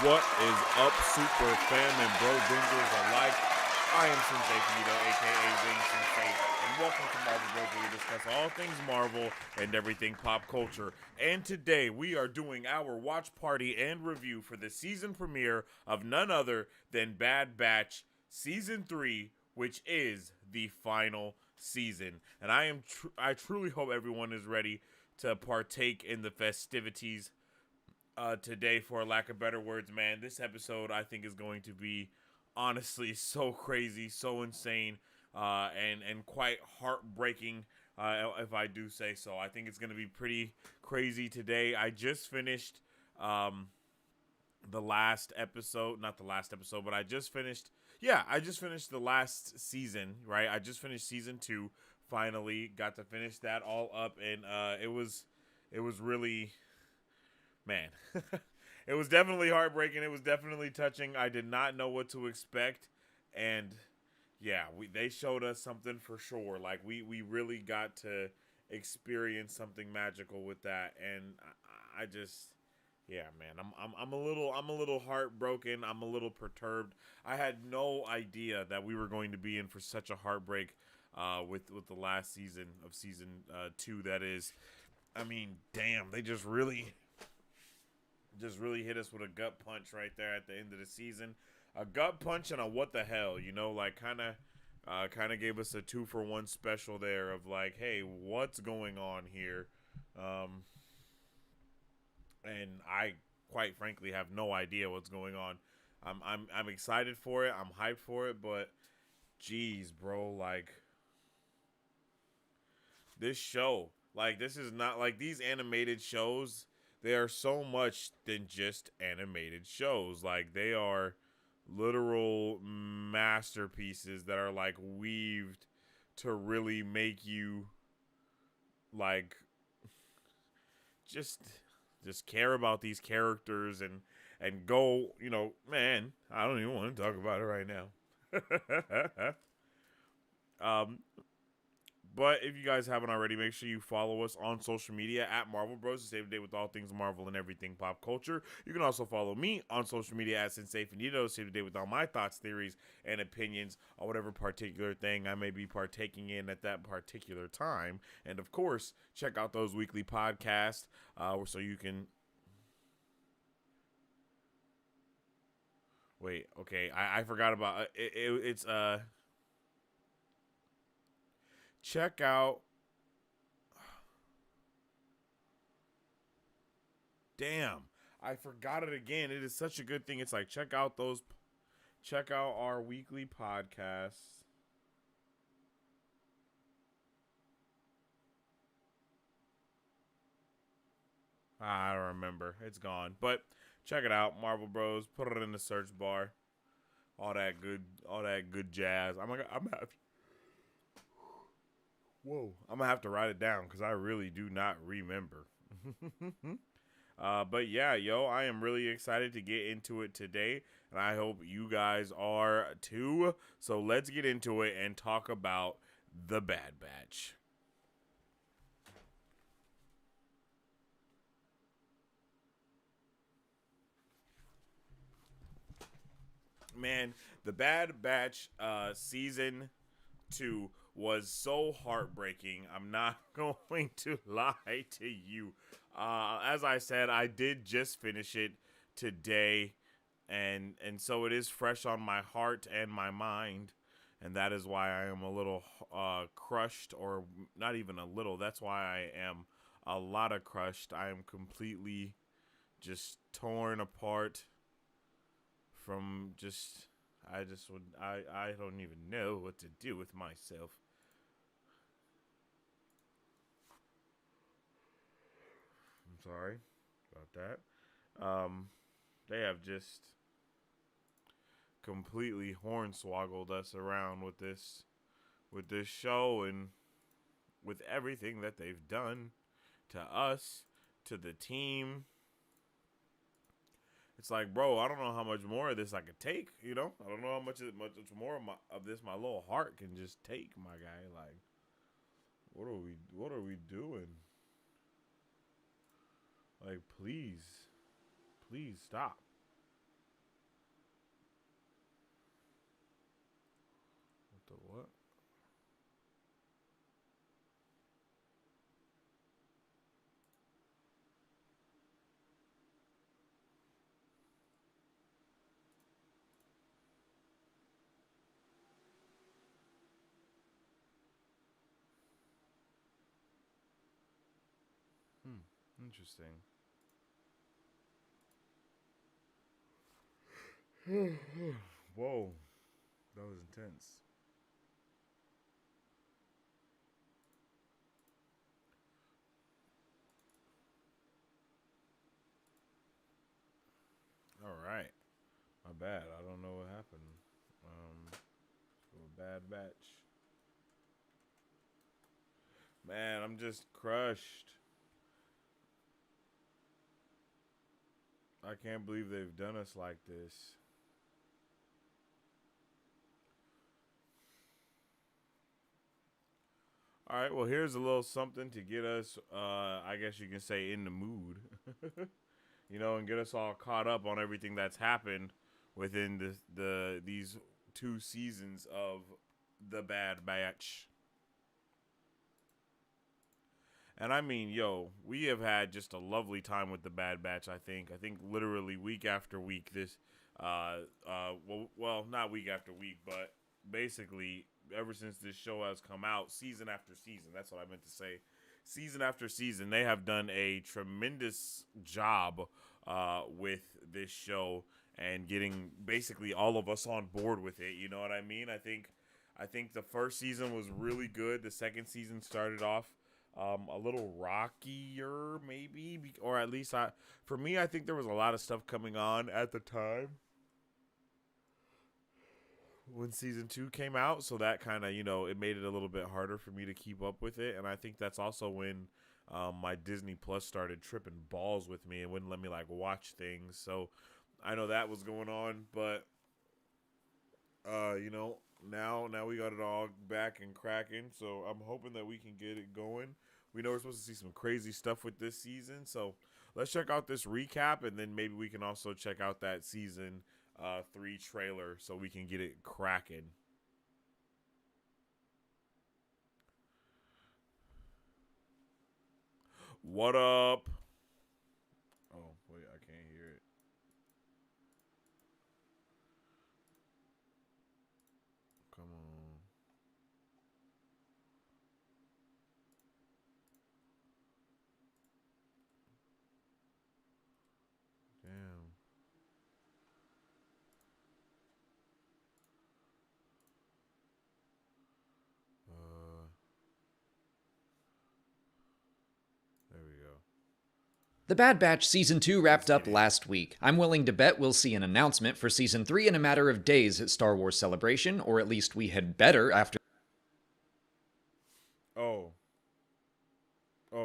What is up, super fam and bro bingers alike? I am Sensei Finito, aka Wing Sensei, and welcome to Marvel Bros, where we discuss all things Marvel and everything pop culture. And today we are doing our watch party and review for the season premiere of none other than Bad Batch Season 3, which is the final season. And I truly hope everyone is ready to partake in the festivities today, for lack of better words. Man, this episode I think is going to be honestly so crazy, so insane, and quite heartbreaking, if I do say so. I think it's going to be pretty crazy today. I just finished the last episode, not the last episode, but I just finished the last season, right? I just finished season 2, finally got to finish that all up, and it was really, man, it was definitely heartbreaking. It was definitely touching. I did not know what to expect, and yeah, they showed us something for sure. Like we really got to experience something magical with that, and I just, yeah, man, I'm a little heartbroken. I'm a little perturbed. I had no idea that we were going to be in for such a heartbreak with the last season of season 2. That is, I mean, damn, they just really hit us with a gut punch right there at the end of the season. A gut punch and a what the hell, like kind of gave us a 2-for-1 special there of like, hey, what's going on here? And I quite frankly have no idea what's going on. I'm excited for it. I'm hyped for it, but geez, bro, like this show, like this is not like these animated shows. They are so much than just animated shows. Like they are literal masterpieces that are like weaved to really make you like just just care about these characters and go, man, I don't even want to talk about it right now. um But if you guys haven't already, make sure you follow us on social media at Marvel Bros to stay up to date with all things Marvel and everything pop culture. You can also follow me on social media at Sensei Finito to stay up to date with all my thoughts, theories, and opinions on whatever particular thing I may be partaking in at that particular time. And of course, check out those weekly podcasts so you can. Wait, okay, I forgot about it's check out. Damn, I forgot it again. It is such a good thing. It's like check out our weekly podcasts. I don't remember. It's gone. But check it out, Marvel Bros. Put it in the search bar. All that good jazz. I'm gonna have to write it down because I really do not remember. But yeah, yo, I am really excited to get into it today, and I hope you guys are too. So let's get into it and talk about the Bad Batch. Man, the Bad Batch season 2 was so heartbreaking. I'm not going to lie to you. As I said, I did just finish it today, and so it is fresh on my heart and my mind, and that is why I am a little crushed, or not even a little. That's why I am a lot of crushed. I am completely just torn apart from just. I don't even know what to do with myself. I'm sorry about that. They have just completely hornswoggled us around with this show, and with everything that they've done to us, to the team. It's like, bro, I don't know how much more of this I could take. I don't know how much more of this my little heart can just take, my guy. Like, what are we doing? Like, please stop. Interesting. Whoa, that was intense. All right, my bad. I don't know what happened. A bad batch. Man, I'm just crushed. I can't believe they've done us like this. All right, well, here's a little something to get us, I guess you can say, in the mood, and get us all caught up on everything that's happened within these 2 seasons of The Bad Batch. And I mean, we have had just a lovely time with The Bad Batch. I think literally week after week. Well, not week after week, but basically ever since this show has come out, season after season. That's what I meant to say. Season after season, they have done a tremendous job with this show and getting basically all of us on board with it. You know what I mean? I think the first season was really good. The second season started off a little rockier, maybe, or at least for me, I think there was a lot of stuff coming on at the time when season 2 came out, so that kind of, it made it a little bit harder for me to keep up with it. And I think that's also when my Disney Plus started tripping balls with me and wouldn't let me watch things. So I know that was going on, but now we got it all back and cracking. So I'm hoping that we can get it going. We know we're supposed to see some crazy stuff with this season, so let's check out this recap, and then maybe we can also check out that season 3 trailer so we can get it cracking. What up? Oh, wait, I can't hear it. Come on. Damn. There we go. The Bad Batch Season 2 wrapped up last week. I'm willing to bet we'll see an announcement for Season 3 in a matter of days at Star Wars Celebration, or at least we had better after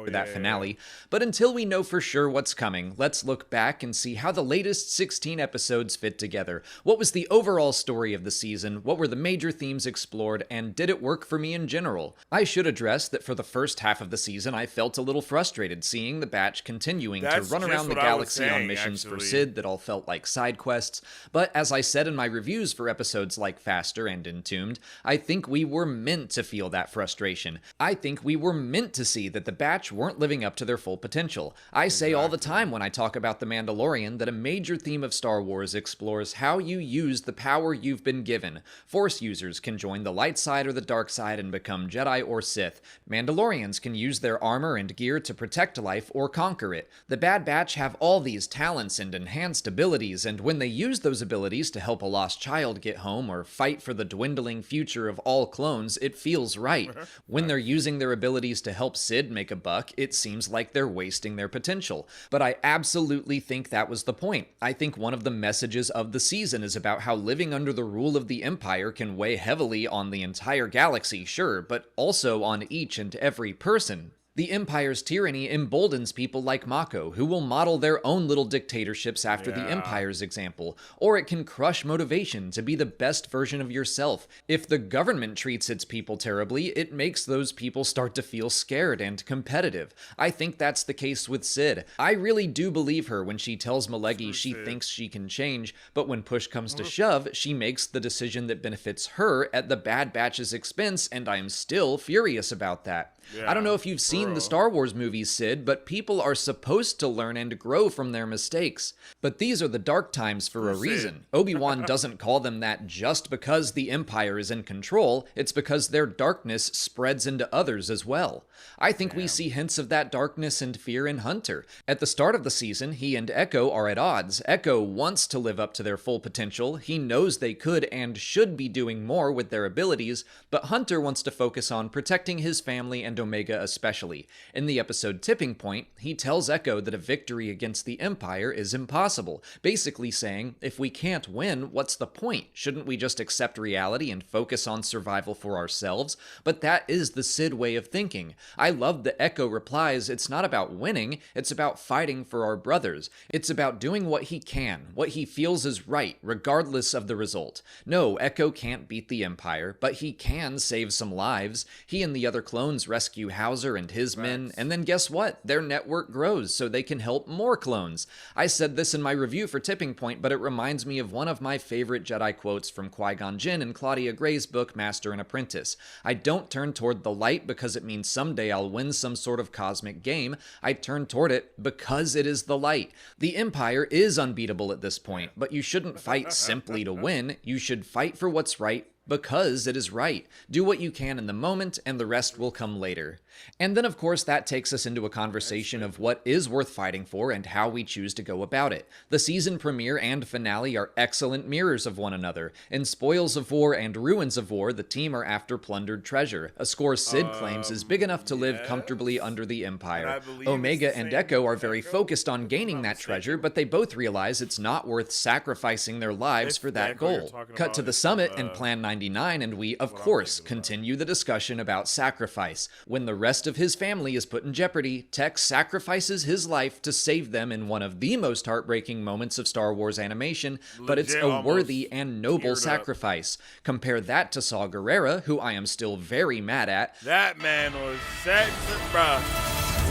that finale. But until we know for sure what's coming, let's look back and see how the latest 16 episodes fit together. What was the overall story of the season? What were the major themes explored? And did it work for me in general? I should address that for the first half of the season, I felt a little frustrated seeing the Batch continuing to run around the galaxy on missions for Cid that all felt like side quests. But as I said in my reviews for episodes like Faster and Entombed, I think we were meant to feel that frustration. I think we were meant to see that the Batch weren't living up to their full potential. I say all the time when I talk about The Mandalorian that a major theme of Star Wars explores how you use the power you've been given. Force users can join the light side or the dark side and become Jedi or Sith. Mandalorians can use their armor and gear to protect life or conquer it. The Bad Batch have all these talents and enhanced abilities, and when they use those abilities to help a lost child get home or fight for the dwindling future of all clones, it feels right. When they're using their abilities to help Cid make a buck, it seems like they're wasting their potential. But I absolutely think that was the point. I think one of the messages of the season is about how living under the rule of the Empire can weigh heavily on the entire galaxy, sure, but also on each and every person. The Empire's tyranny emboldens people like Mako, who will model their own little dictatorships after the Empire's example, or it can crush motivation to be the best version of yourself. If the government treats its people terribly, it makes those people start to feel scared and competitive. I think that's the case with Cid. I really do believe her when she tells Malegi she thinks she can change, but when push comes to shove, she makes the decision that benefits her at the Bad Batch's expense, and I'm still furious about that. I don't know Yeah, if you've for seen the real. Star Wars movies, Sid, but people are supposed to learn and grow from their mistakes. But these are the dark times for a Who said? reason. Obi-Wan doesn't call them that just because the Empire is in control, it's because their darkness spreads into others as well. I think we Damn. see hints of that darkness and fear in Hunter. At the start of the season, he and Echo are at odds. Echo wants to live up to their full potential. He knows they could and should be doing more with their abilities, but Hunter wants to focus on protecting his family and Omega especially. In the episode Tipping Point, he tells Echo that a victory against the Empire is impossible, basically saying, if we can't win, what's the point? Shouldn't we just accept reality and focus on survival for ourselves? But that is the Sid way of thinking. I love that Echo replies, it's not about winning, it's about fighting for our brothers. It's about doing what he can, what he feels is right, regardless of the result. No, Echo can't beat the Empire, but he can save some lives. He and the other clones rescue Hauser and his men, and then guess what? Their network grows so they can help more clones. I said this in my review for Tipping Point, but it reminds me of one of my favorite Jedi quotes from Qui-Gon Jinn in Claudia Gray's book Master and Apprentice. I don't turn toward the light because it means someday I'll win some sort of cosmic game. I turn toward it because it is the light. The Empire is unbeatable at this point, but you shouldn't fight simply to win. You should fight for what's right because it is right. Do what you can in the moment, and the rest will come later. And then, of course, that takes us into a conversation of what is worth fighting for and how we choose to go about it. The season premiere and finale are excellent mirrors of one another. In Spoils of War and Ruins of War, the team are after plundered treasure, a score Sid claims is big enough to live comfortably under the Empire. Omega and Echo are very focused on gaining that treasure, but they both realize it's not worth sacrificing their lives for that goal. Cut to the summit and Plan 99, and we, of course, continue the discussion about sacrifice. When the rest of his family is put in jeopardy, Tex sacrifices his life to save them in one of the most heartbreaking moments of Star Wars animation, but it's Legit a almost worthy and noble teared up. sacrifice. Compare that to Saw Gerrera, who I am still very mad at. That man was sexy, bruh.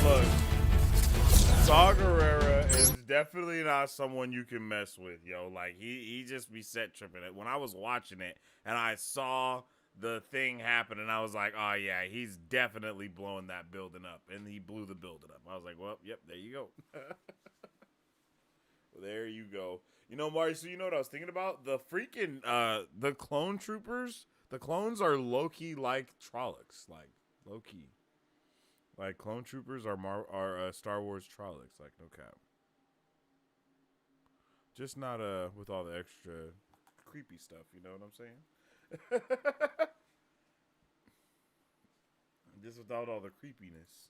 Look, Saw Gerrera is definitely not someone you can mess with, yo. Like, he just be set tripping it. When I was watching it and I saw the thing happen and I was like, oh yeah, he's definitely blowing that building up. And he blew the building up. I was like, well, yep, there you go. There you go. You know, Mari, so you know what I was thinking about? The freaking, the clone troopers, the clones are low-key like Trollocs. Like, low-key. Like, clone troopers are Star Wars Trollocs. Like, no cap. Just not, with all the extra creepy stuff, you know what I'm saying? Just without all the creepiness.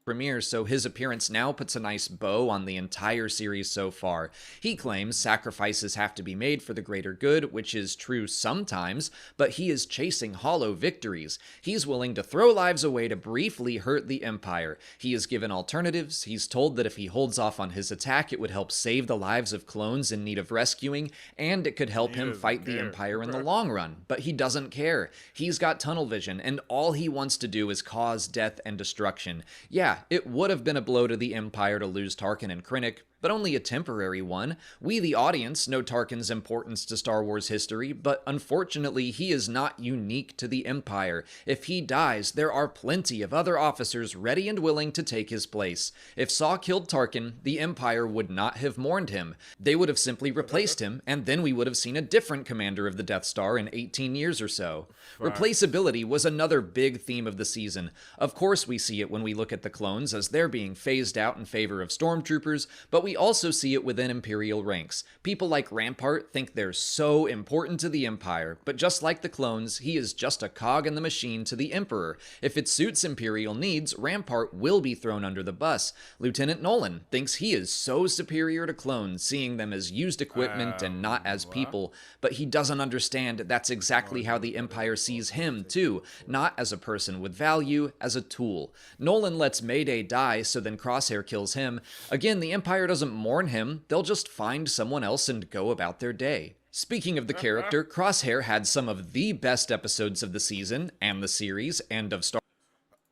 Premiere, so his appearance now puts a nice bow on the entire series so far. He claims sacrifices have to be made for the greater good, which is true sometimes, but he is chasing hollow victories. He's willing to throw lives away to briefly hurt the Empire. He is given alternatives. He's told that if he holds off on his attack, it would help save the lives of clones in need of rescuing, and it could help him fight the Empire in the long run. But he doesn't care. He's got tunnel vision, and all he wants to do is cause death and destruction. Yeah, it would have been a blow to the Empire to lose Tarkin and Krennic, but only a temporary one. We, the audience, know Tarkin's importance to Star Wars history, but unfortunately, he is not unique to the Empire. If he dies, there are plenty of other officers ready and willing to take his place. If Saw killed Tarkin, the Empire would not have mourned him. They would have simply replaced him, and then we would have seen a different commander of the Death Star in 18 years or so. Replaceability was another big theme of the season. Of course, we see it when we look at the clones, as they're being phased out in favor of stormtroopers, but we also see it within Imperial ranks. People like Rampart think they're so important to the Empire, but just like the clones, he is just a cog in the machine to the Emperor. If it suits Imperial needs, Rampart will be thrown under the bus. Lieutenant Nolan thinks he is so superior to clones, seeing them as used equipment and not as people, but he doesn't understand that's exactly how the Empire sees him, too, not as a person with value, as a tool. Nolan lets Mayday die, so then Crosshair kills him. Again, the Empire doesn't mourn him, they'll just find someone else and go about their day. Speaking of the character, Crosshair had some of the best episodes of the season, and the series, and of Star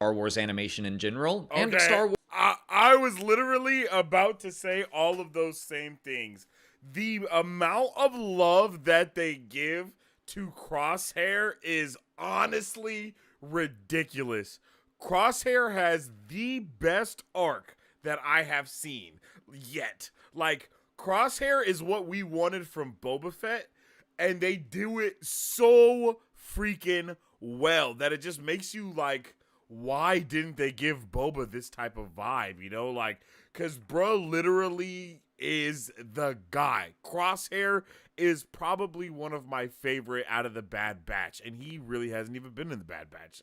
Wars animation in general, and of Star Wars. I was literally about to say all of those same things. the amount of love that they give to Crosshair is honestly ridiculous. Crosshair has the best arc that I have seen yet. Like, Crosshair is what we wanted from Boba Fett, and they do it so freaking well that it just makes you like, why didn't they give Boba this type of vibe? You know, like, because bro literally is the guy. Crosshair is probably one of my favorite out of the Bad Batch, and he really hasn't even been in the Bad Batch,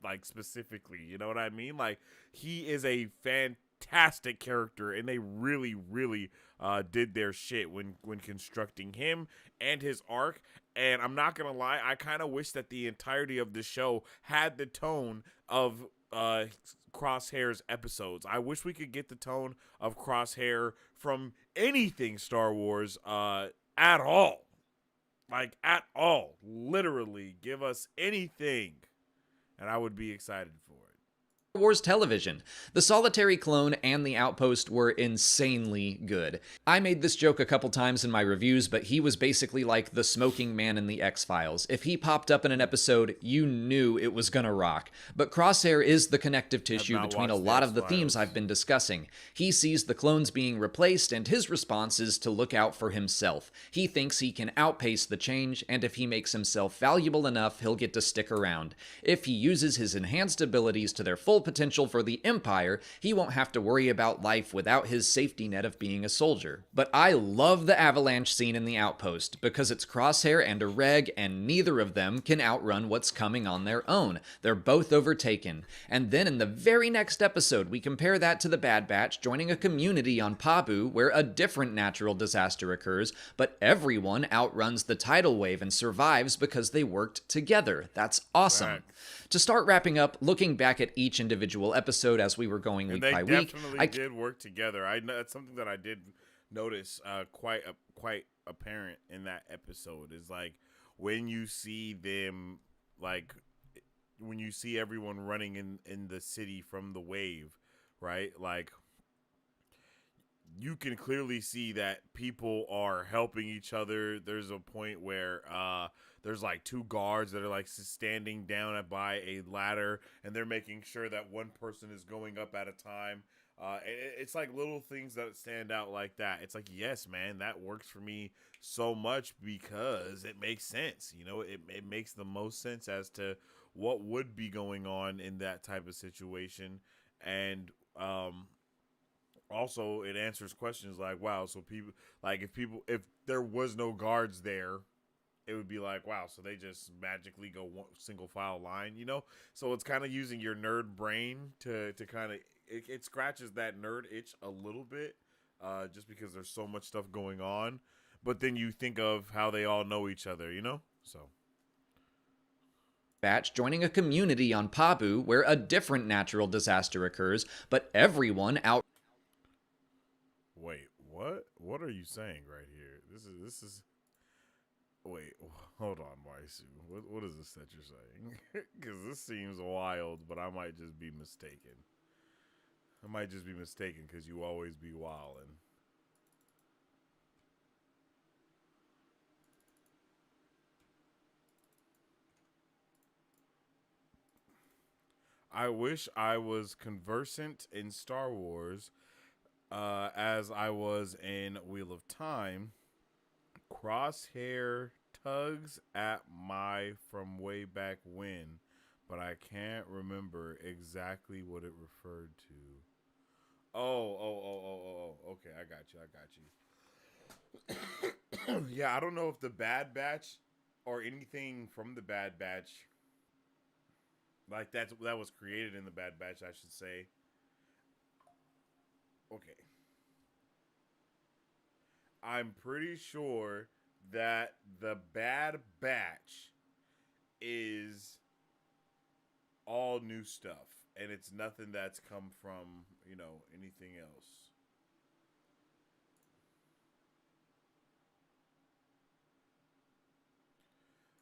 like specifically. You know what I mean? Like, he is a fantastic character, and they really, really did their shit when constructing him and his arc. And I'm not gonna lie, I kind of wish that the entirety of the show had the tone of Crosshair's episodes. I wish we could get the tone of Crosshair from anything Star Wars at all. Like, at all. Literally, give us anything, and I would be excited for it. Wars television. The Solitary Clone and The Outpost were insanely good. I made this joke a couple times in my reviews, but he was basically like the smoking man in the X-Files. If he popped up in an episode, you knew it was gonna rock. But Crosshair is the connective tissue between a lot of the themes I've been discussing. He sees the clones being replaced, and his response is to look out for himself. He thinks he can outpace the change, and if he makes himself valuable enough, he'll get to stick around. If he uses his enhanced abilities to their full potential for the Empire, he won't have to worry about life without his safety net of being a soldier. But I love the avalanche scene in The Outpost, because it's Crosshair and a Reg, and neither of them can outrun what's coming on their own. They're both overtaken. And then in the very next episode, we compare that to the Bad Batch joining a community on Pabu where a different natural disaster occurs, but everyone outruns the tidal wave and survives because they worked together. That's awesome. Right. To start wrapping up, looking back at each individual episode as we were going week by week, they definitely did work together. That's something that I did notice quite apparent in that episode, is like when you see them, like when you see everyone running in the city from the wave, right? Like, you can clearly see that people are helping each other. There's a point where there's like two guards that are like standing down by a ladder, and they're making sure that one person is going up at a time. It's like little things that stand out like that. It's like, yes, man, that works for me so much because it makes sense. You know, it makes the most sense as to what would be going on in that type of situation. And also it answers questions like, wow, so people, like, if there was no guards there, it would be like, wow, so they just magically go one single file line, you know? So it's kind of using your nerd brain to kind of, it scratches that nerd itch a little bit, just because there's so much stuff going on. But then you think of how they all know each other, you know? So. Batch joining a community on Pabu where a different natural disaster occurs, but everyone out. Wait, what? What are you saying right here? This is. Wait, hold on, Maisu. What is this that you're saying? Because this seems wild, but I might just be mistaken. I might just be mistaken because you always be wildin'. I wish I was conversant in Star Wars as I was in Wheel of Time. Crosshair tugs at my from way back when, but I can't remember exactly what it referred to. Oh. Okay, I got you. Yeah, I don't know if the Bad Batch or anything from the Bad Batch, like that was created in the Bad Batch, I should say. Okay. I'm pretty sure that the Bad Batch is all new stuff, and it's nothing that's come from, you know, anything else.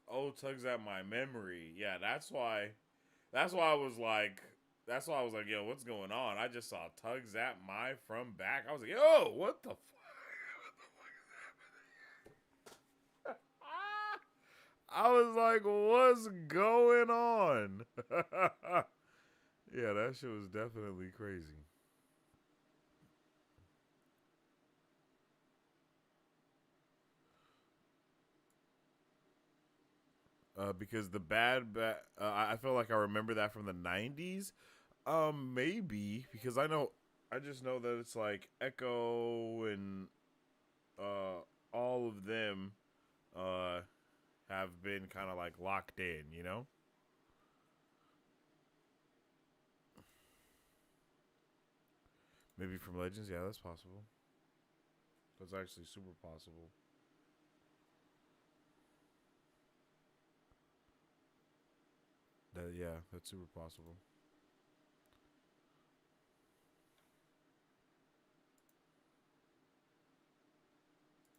Oh, tugs at my memory. Yeah, that's why I was like, yo, what's going on? I just saw tugs at my from back. I was like, yo, what the fuck? I was like, what's going on? Yeah, that shit was definitely crazy. Because the I feel like I remember that from the '90s. Maybe because I just know that it's like Echo and all of them uh, have been kind of like locked in, you know. Maybe from Legends, yeah, that's possible. That's actually super possible. Yeah, that's super possible.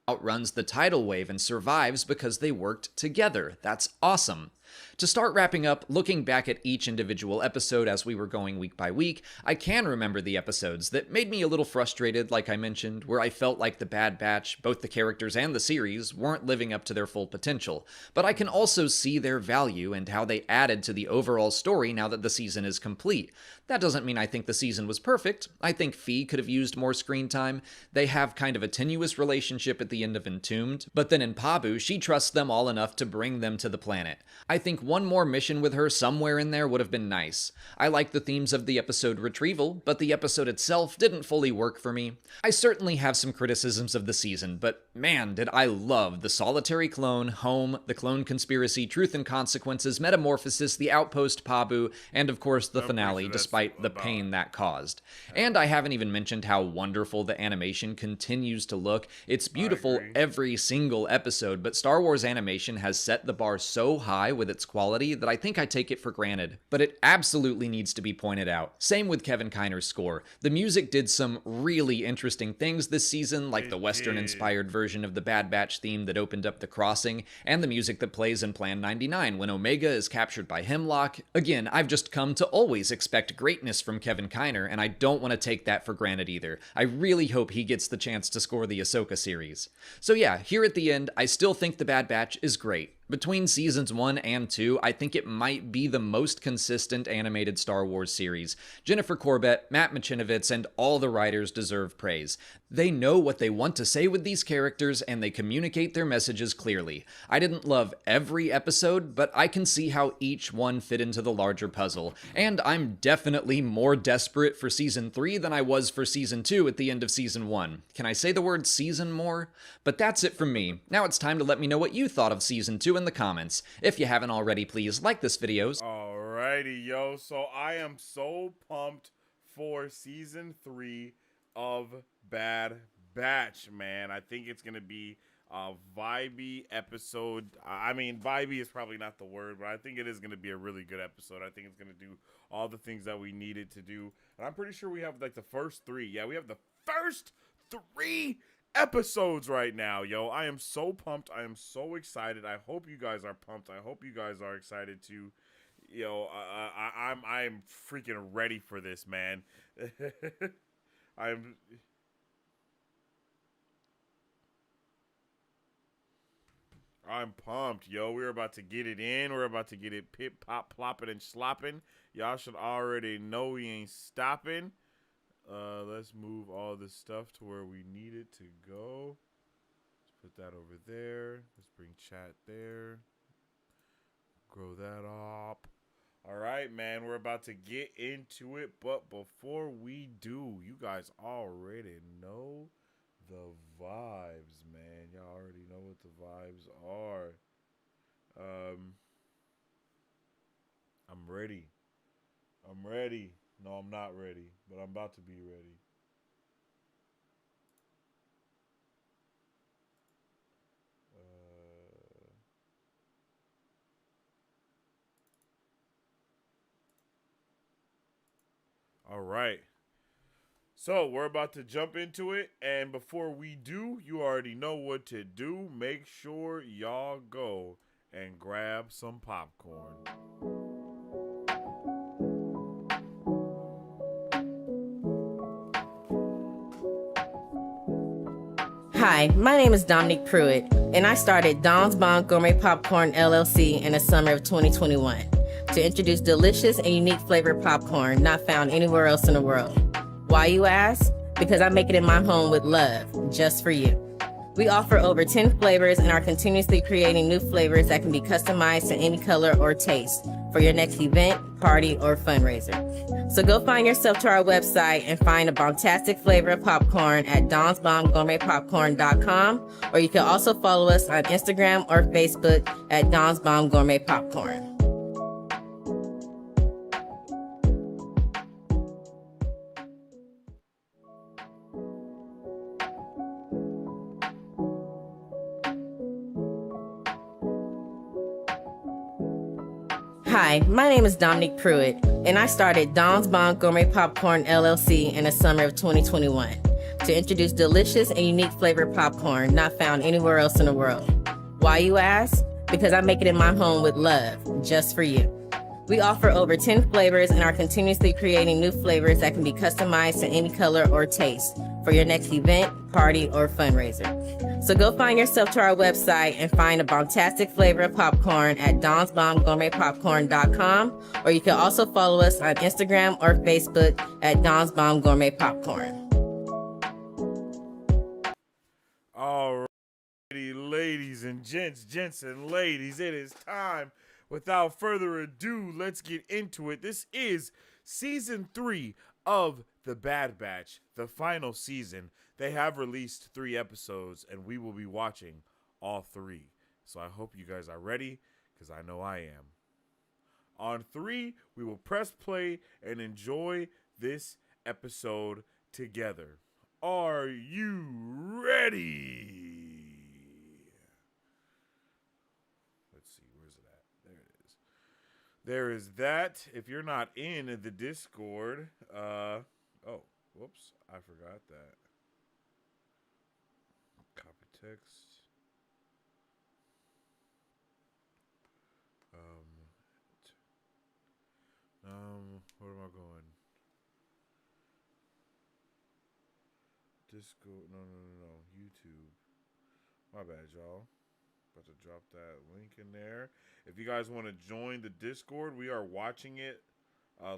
Outruns the tidal wave and survives because they worked together. That's awesome. To start wrapping up, looking back at each individual episode as we were going week by week, I can remember the episodes that made me a little frustrated, like I mentioned, where I felt like the Bad Batch, both the characters and the series, weren't living up to their full potential. But I can also see their value and how they added to the overall story now that the season is complete. That doesn't mean I think the season was perfect. I think Fee could have used more screen time. They have kind of a tenuous relationship at the end of Entombed, but then in Pabu, she trusts them all enough to bring them to the planet. I think one more mission with her somewhere in there would have been nice. I like the themes of the episode Retrieval, but the episode itself didn't fully work for me. I certainly have some criticisms of the season, but man, did I love the Solitary Clone, Home, the Clone Conspiracy, Truth and Consequences, Metamorphosis, the Outpost Pabu, and of course the finale, despite the pain that caused. And I haven't even mentioned how wonderful the animation continues to look. It's beautiful every single episode, but Star Wars animation has set the bar so high with its quality that I think I take it for granted. But it absolutely needs to be pointed out. Same with Kevin Kiner's score. The music did some really interesting things this season, like the Western-inspired version of the Bad Batch theme that opened up the crossing, and the music that plays in Plan 99 when Omega is captured by Hemlock. Again, I've just come to always expect greatness from Kevin Kiner, and I don't want to take that for granted either. I really hope he gets the chance to score the Ahsoka series. So yeah, here at the end, I still think The Bad Batch is great. Between seasons 1 and 2, I think it might be the most consistent animated Star Wars series. Jennifer Corbett, Matt Michinovitz, and all the writers deserve praise. They know what they want to say with these characters, and they communicate their messages clearly. I didn't love every episode, but I can see how each one fit into the larger puzzle. And I'm definitely more desperate for Season 3 than I was for Season 2 at the end of Season 1. Can I say the word season more? But that's it from me. Now it's time to let me know what you thought of Season 2 in the comments. If you haven't already, please like this video. Alrighty, yo. So I am so pumped for Season 3 of Bad Batch, man. I think it's going to be a vibey episode. I mean, vibey is probably not the word, but I think it is going to be a really good episode. I think it's going to do all the things that we needed to do. And I'm pretty sure we have like the first 3. Yeah, we have the first 3 episodes right now, yo. I am so pumped. I am so excited. I hope you guys are pumped. I hope you guys are excited too. Yo, I'm freaking ready for this, man. I'm I'm pumped, yo. We're about to get it in. We're about to get it pip, pop, plopping, and slopping. Y'all should already know we ain't stopping. Let's move all this stuff to where we need it to go. Let's put that over there. Let's bring chat there. Grow that up. All right, man. We're about to get into it. But before we do, you guys already know the vibes, man. Y'all already know what the vibes are. I'm ready. I'm ready. No, I'm not ready, but I'm about to be ready. All right. So we're about to jump into it, and before we do, you already know what to do. Make sure y'all go and grab some popcorn. Hi, my name is Dominique Pruitt, and I started Don's Bon Gourmet Popcorn LLC in the summer of 2021 to introduce delicious and unique flavored popcorn not found anywhere else in the world. Why, you ask? Because I make it in my home with love, just for you. We offer over 10 flavors and are continuously creating new flavors that can be customized to any color or taste for your next event, party, or fundraiser. So go find yourself to our website and find a bombastic flavor of popcorn at donsbombgourmetpopcorn.com, or you can also follow us on Instagram or Facebook at Don's Bomb Gourmet Popcorn. Hi, my name is Dominique Pruitt, and I started Don's Bon Gourmet Popcorn LLC in the summer of 2021 to introduce delicious and unique flavored popcorn not found anywhere else in the world. Why, you ask? Because I make it in my home with love, just for you. We offer over 10 flavors and are continuously creating new flavors that can be customized to any color or taste for your next event, party, or fundraiser. So go find yourself to our website and find a bombastic flavor of popcorn at donsbombgourmetpopcorn.com, or you can also follow us on Instagram or Facebook at Don's Bomb Gourmet Popcorn. Alrighty, ladies and gents and ladies, it is time. Without further ado, let's get into it. This is season 3 of The Bad Batch, the final season. They have released 3 episodes, and we will be watching all 3. So I hope you guys are ready, because I know I am. On 3, we will press play and enjoy this episode together. Are you ready? Let's see, where's it at? There it is. There is that. If you're not in the Discord, oh, whoops, I forgot that. Copy text. Where am I going? Discord, no, YouTube. My bad, y'all. About to drop that link in there. If you guys want to join the Discord, we are watching it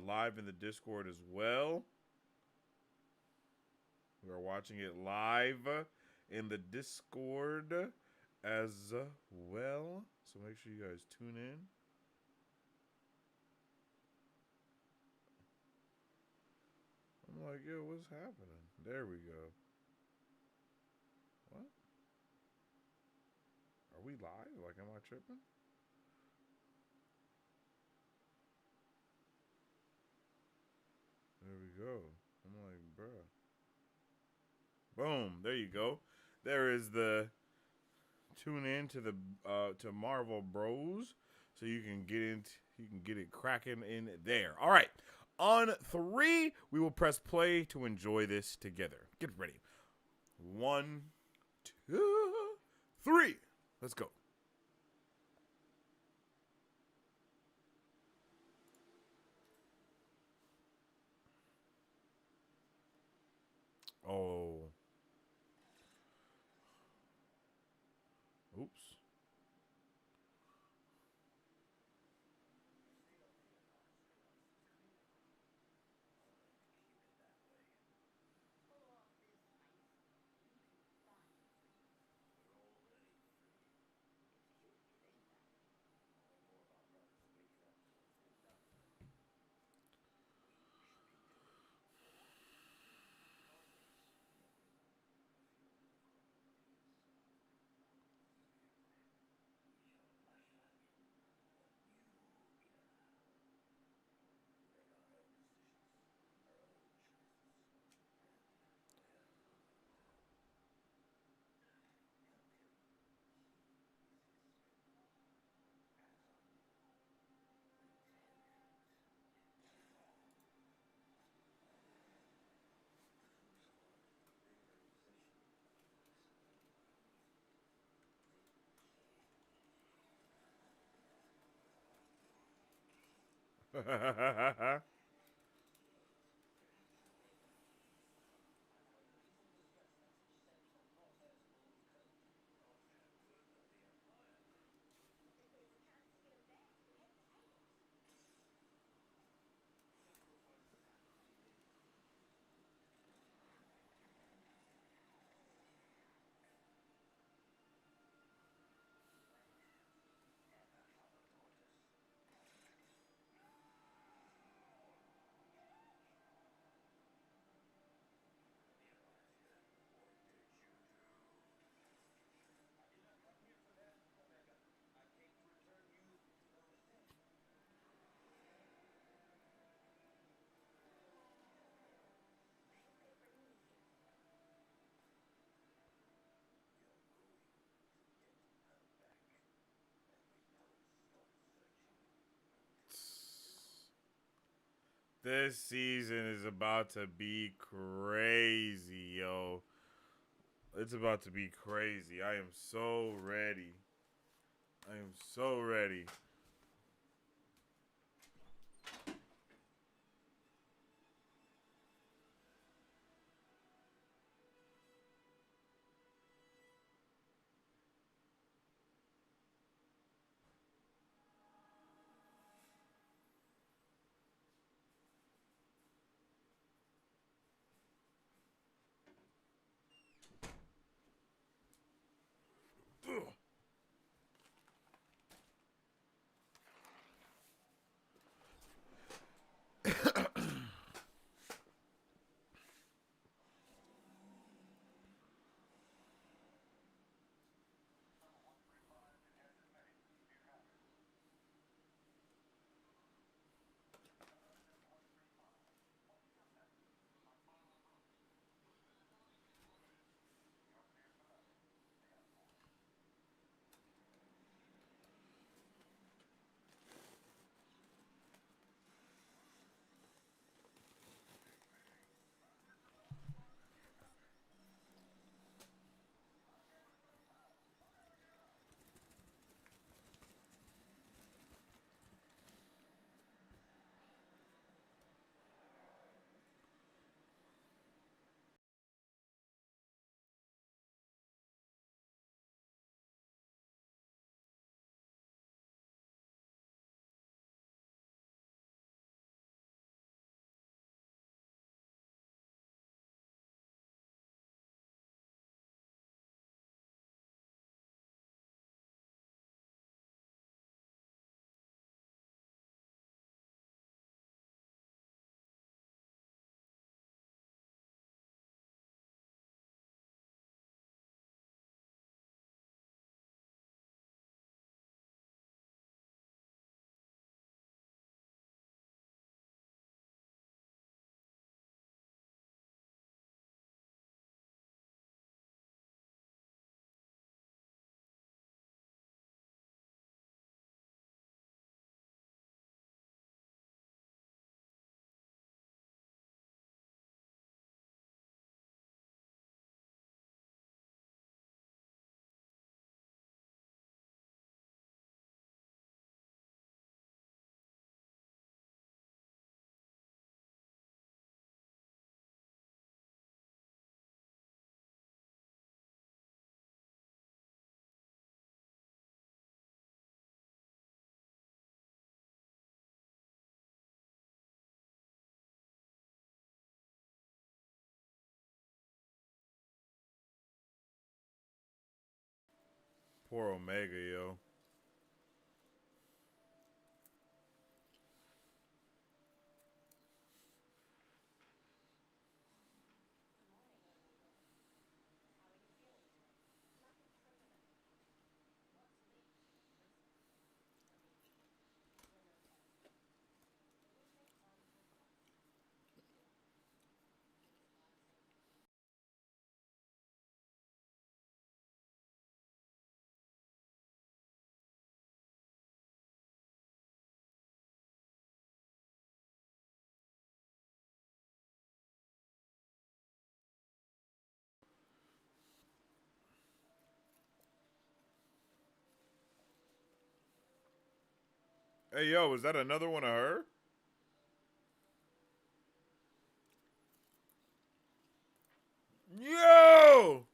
live in the Discord as well. We are watching it live in the Discord as well. So make sure you guys tune in. I'm like, yo, what's happening? There we go. What? Are we live? Like, am I tripping? There we go. I'm like, bruh. Boom. There you go. There is the tune in to the to Marvel Bros, so you can get it cracking in there. All right. On 3, we will press play to enjoy this together. Get ready. 1, 2, 3. Let's go. Oh. Oops. This season is about to be crazy, yo. It's about to be crazy. I am so ready. I am so ready. Poor Omega, yo. Hey, yo, is that another one of her? Yo!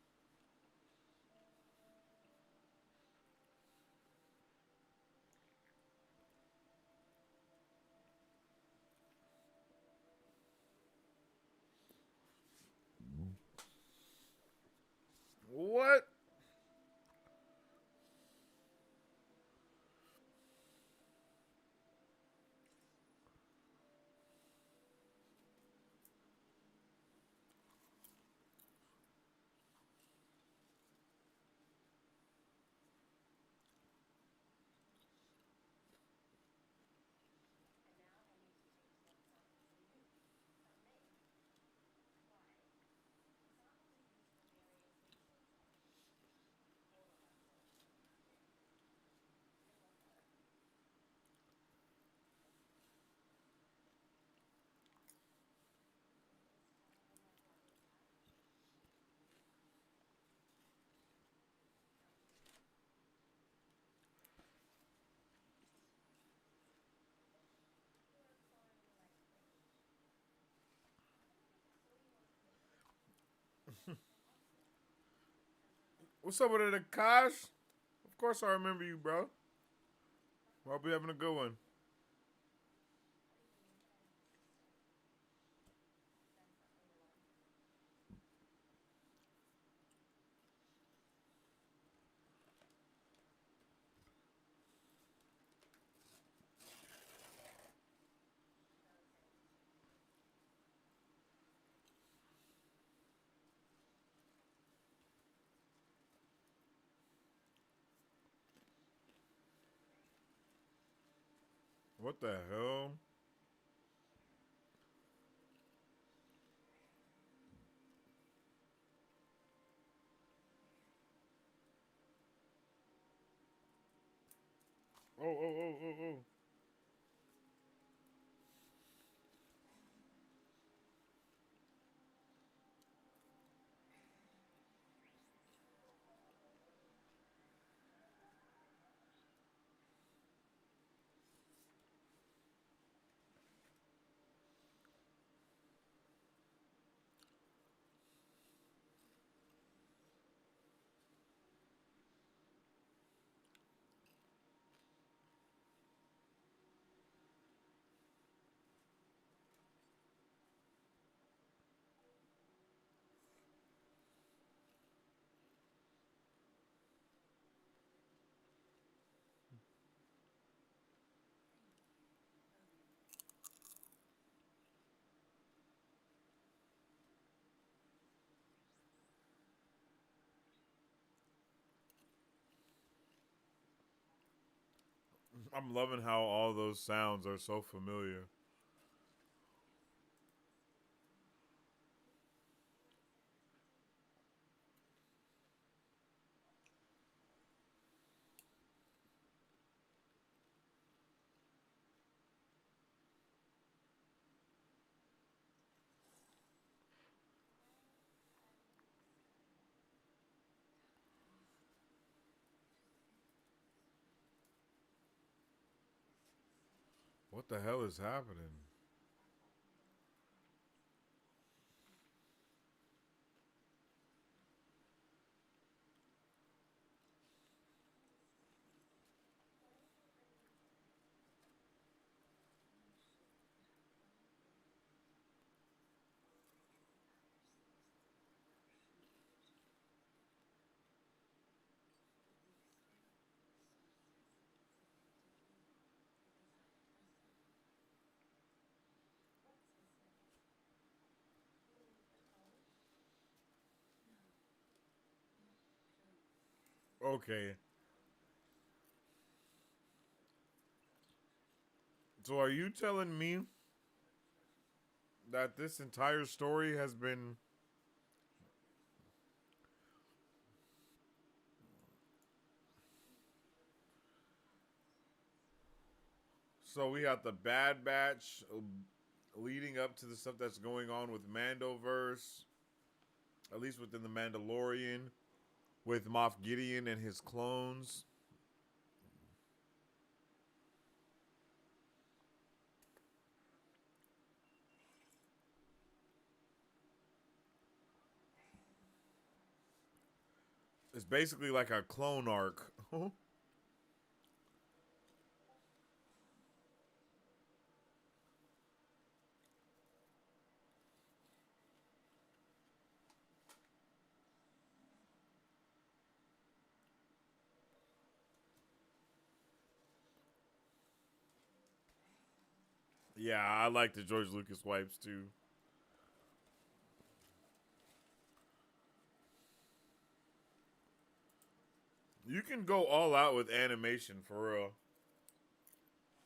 What? What's up with it, Akash? Of course I remember you, bro. Hope you having a good one. What the hell? Oh. I'm loving how all those sounds are so familiar. What the hell is happening? Okay. So are you telling me that this entire story has been... So we have the Bad Batch leading up to the stuff that's going on with Mandoverse, at least within the Mandalorian, with Moff Gideon and his clones. It's basically like a clone arc. Yeah, I like the George Lucas wipes too. You can go all out with animation for real.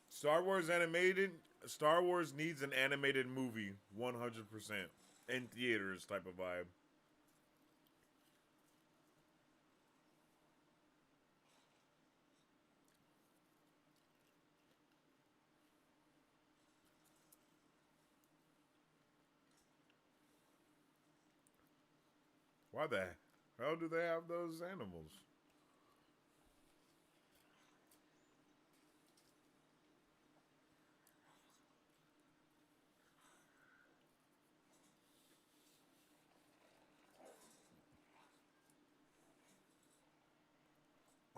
Star Wars animated. Star Wars needs an animated movie, 100% in theaters type of vibe. Why the hell do they have those animals?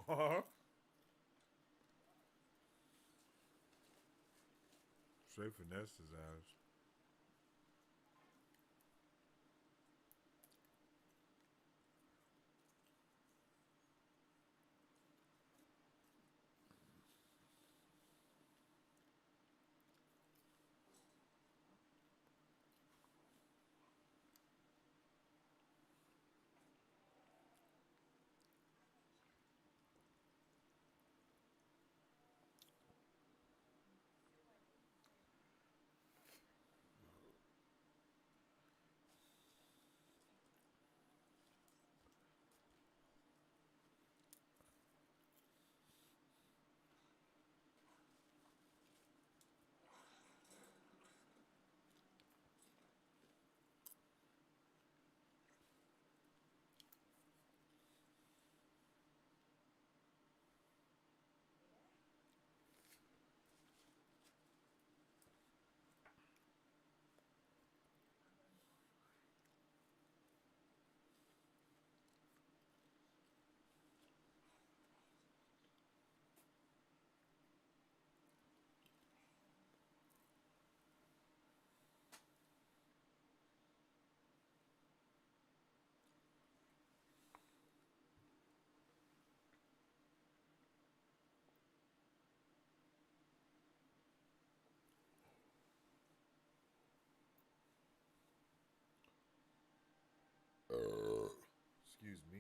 Uh-huh. Straight finesse his ass. Excuse me.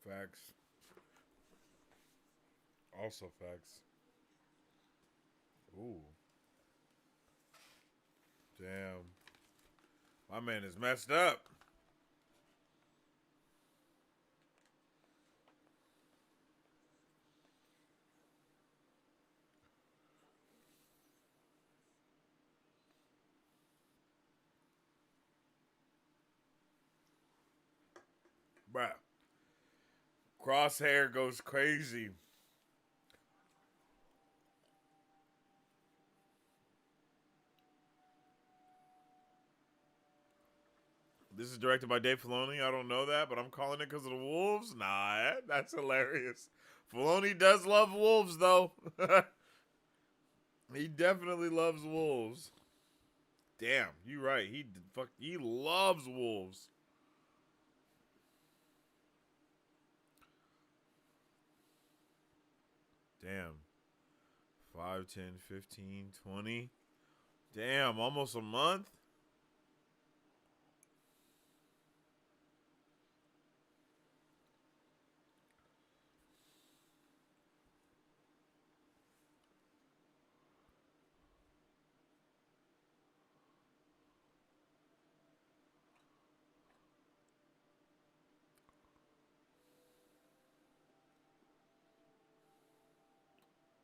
Facts. Also facts. Ooh. Damn. My man is messed up. Bruh. Crosshair goes crazy. This is directed by Dave Filoni. I don't know that, but I'm calling it because of the wolves. Nah, that's hilarious. Filoni does love wolves, though. He definitely loves wolves. Damn, you right. He loves wolves. Damn. 5, 10, 15, 20. Damn, almost a month.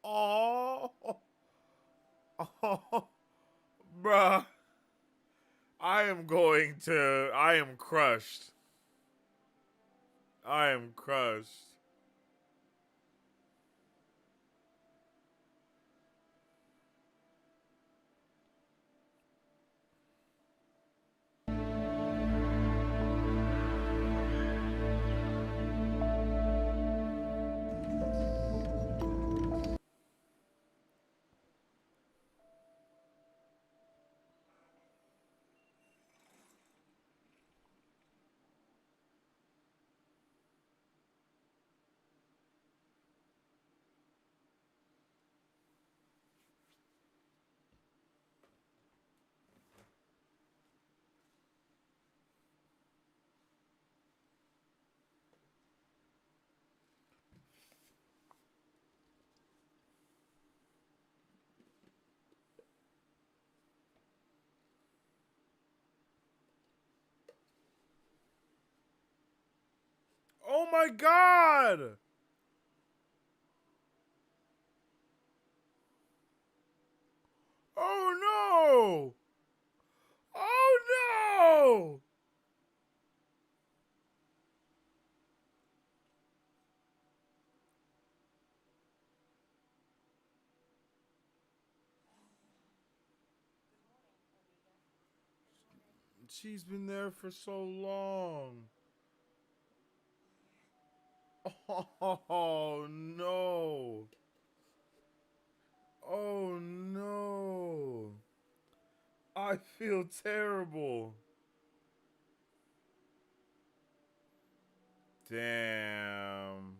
Oh, oh, bruh. I am crushed. I am crushed. Oh my God! Oh no! Oh no! She's been there for so long. Oh no. Oh no. I feel terrible. Damn.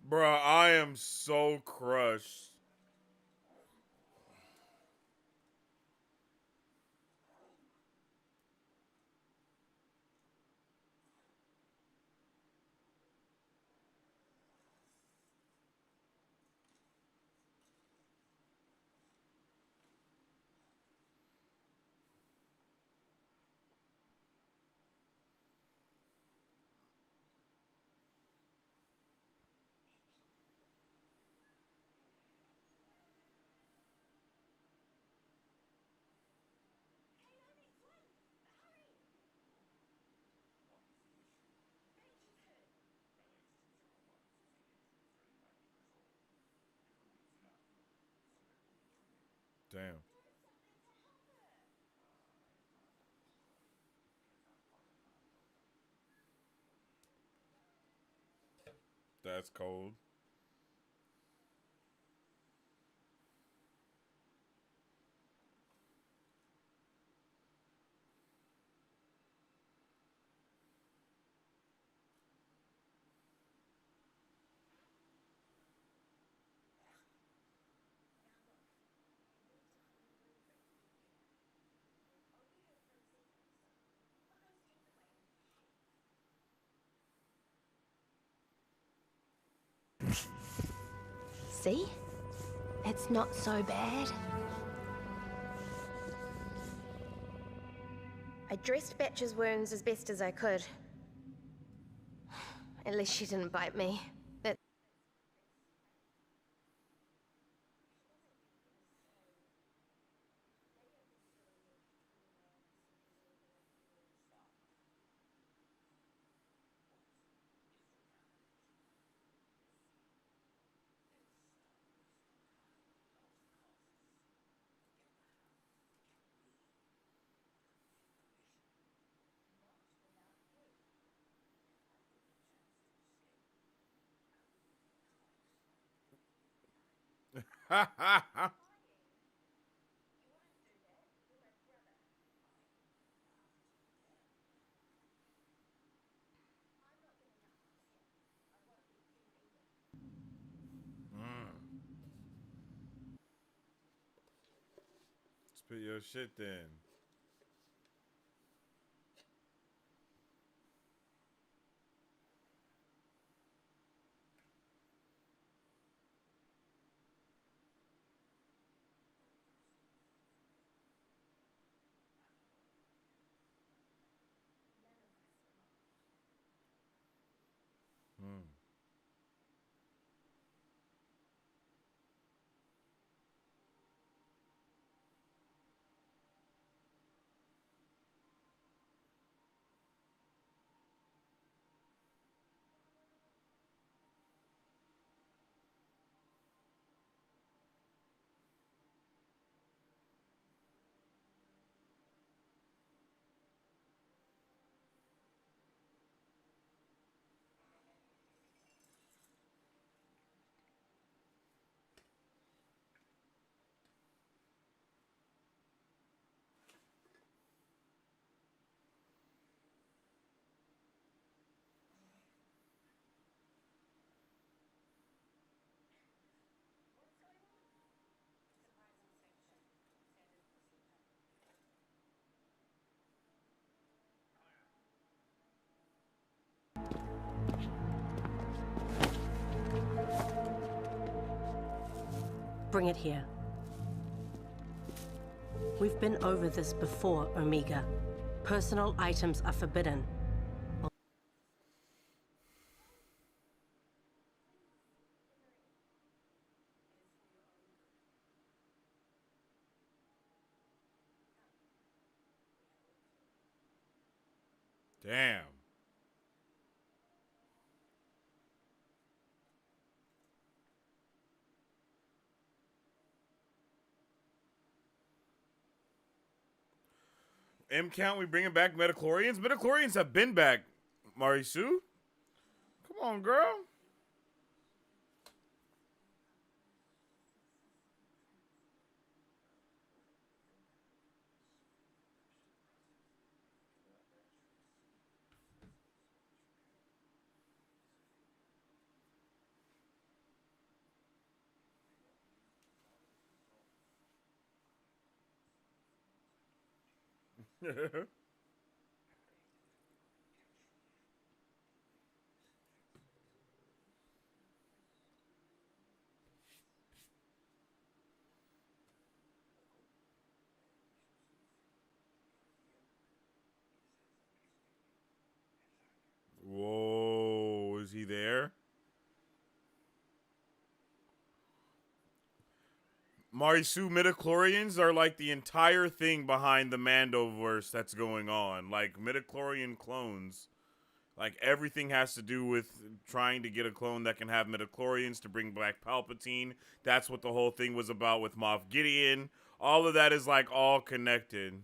Bruh, I am so crushed. Damn. That's cold. See? It's not so bad. I dressed Batch's wounds as best as I could. At least she didn't bite me. That Spit your shit then. Bring it here. We've been over this before, Omega. Personal items are forbidden. Damn. M count, we bringing back Metachlorians? Metachlorians have been back, Marisu. Come on, girl. Whoa, is he there? Marisu, midichlorians are like the entire thing behind the Mandoverse that's going on. Like midichlorian clones. Like everything has to do with trying to get a clone that can have midichlorians to bring back Palpatine. That's what the whole thing was about with Moff Gideon. All of that is like all connected.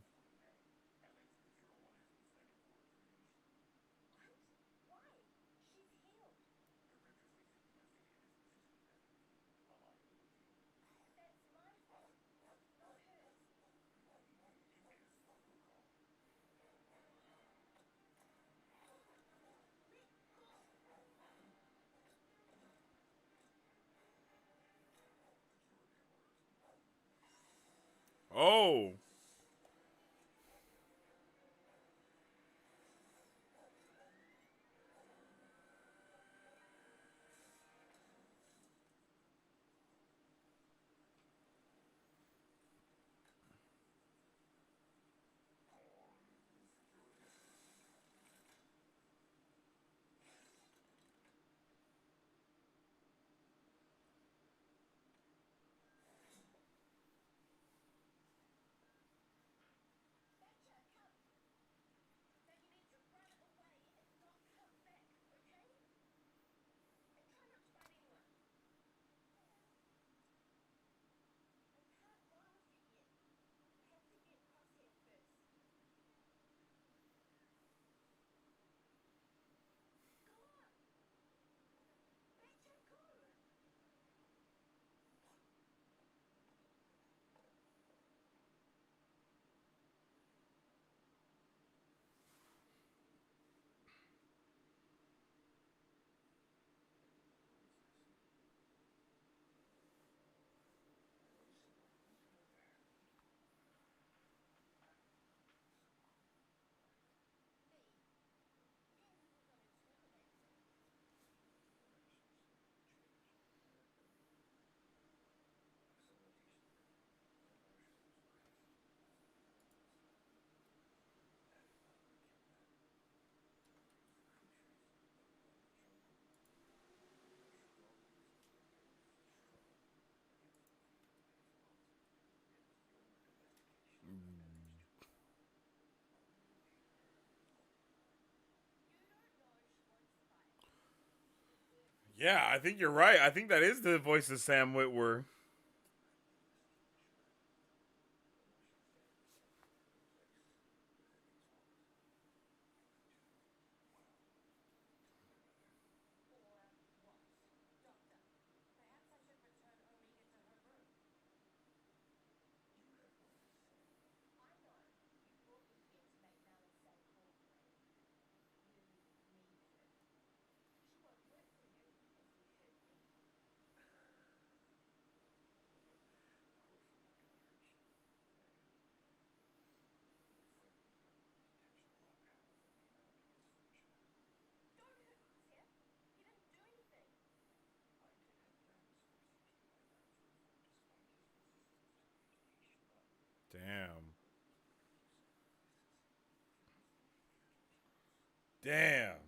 Oh. Yeah, I think you're right. I think that is the voice of Sam Witwer. Damn.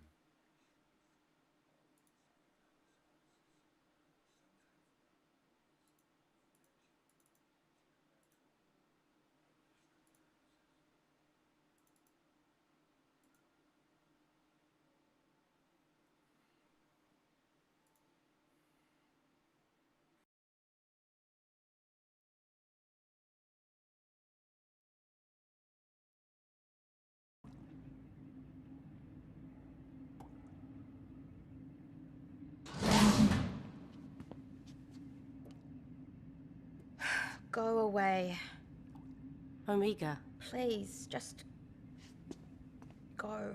Go away. Omega, Please, just go.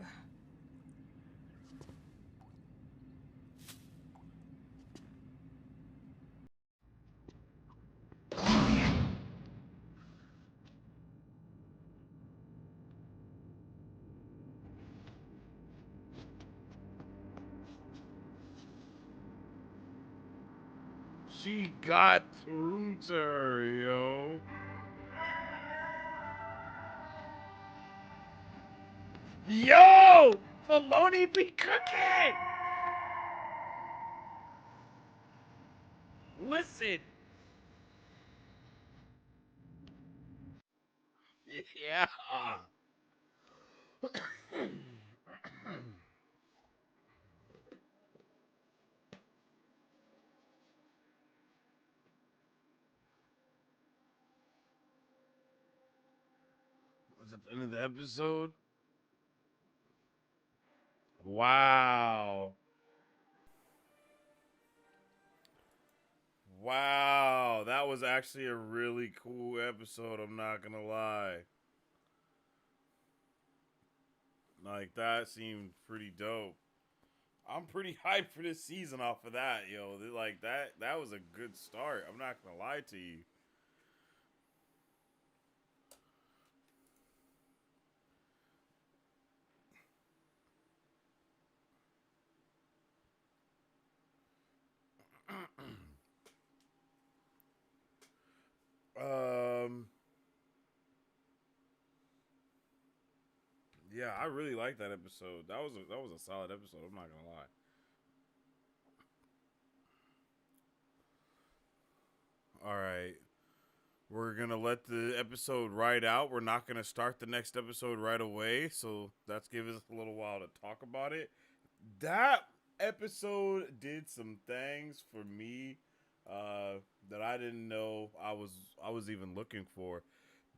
She got through to her, yo. Yo! Filoni be cooking! Listen. Yeah. Was it the end of the episode? Wow. Wow, that was actually a really cool episode, I'm not gonna lie. Like, that seemed pretty dope. I'm pretty hyped for this season off of that, yo. Like, that was a good start. I'm not gonna lie to you. um... Yeah, I really like that episode. That was a solid episode. I'm not gonna lie. All right, we're gonna let the episode ride out. We're not gonna start the next episode right away, so that's giving us a little while to talk about it. That episode did some things for me that I didn't know I was even looking for.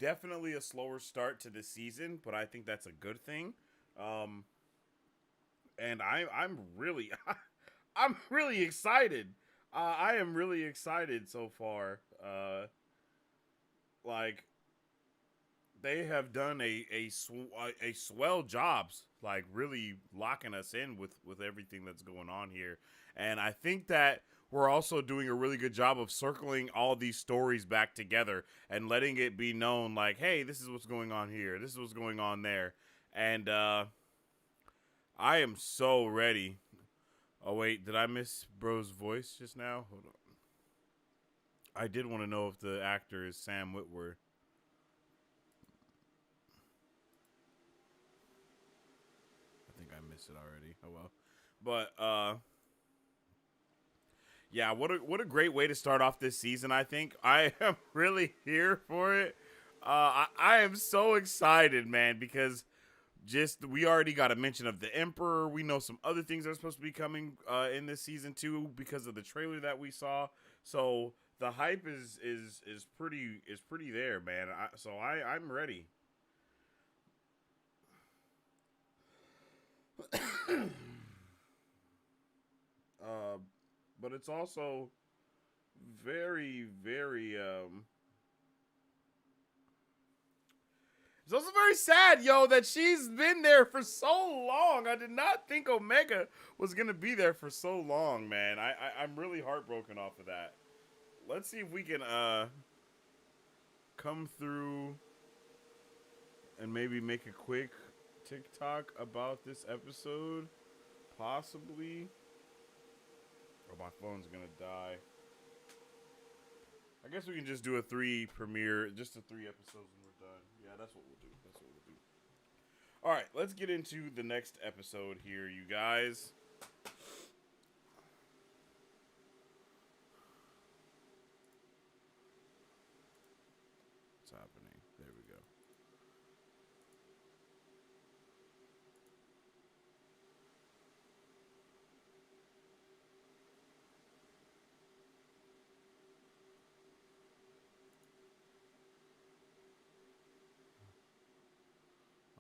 Definitely a slower start to the season, but I think that's a good thing. Um, and I'm really I'm really excited. I am really excited so far. Like they have done a swell jobs, like really locking us in with everything that's going on here, and I think that we're also doing a really good job of circling all these stories back together and letting it be known, like, hey, this is what's going on here, this is what's going on there, and I am so ready. Oh wait, did I miss Bro's voice just now? Hold on. I did want to know if the actor is Sam Witwer. I think I missed it already. Oh well. But yeah, what a great way to start off this season, I think. I am really here for it. I am so excited, man, because just we already got a mention of the Emperor. We know some other things that are supposed to be coming in this season too because of the trailer that we saw. So the hype is pretty there, man. I'm ready. uh, but it's also very it's also very sad, yo, that she's been there for so long. I did not think Omega was gonna be there for so long, man. I'm really heartbroken off of that. Let's see if we can come through and maybe make a quick TikTok about this episode. Possibly. Or my phone's gonna die. I guess we can just do a 3 premiere, just a 3 episodes when we're done. Yeah, that's what we'll do. All right, let's get into the next episode here, you guys. What's happening? There we go.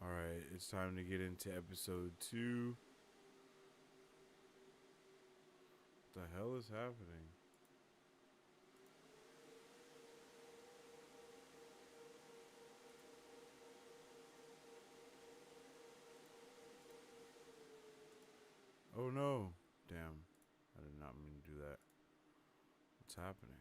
All right, it's time to get into episode 2. What the hell is happening? Oh no. Damn. I did not mean to do that. What's happening?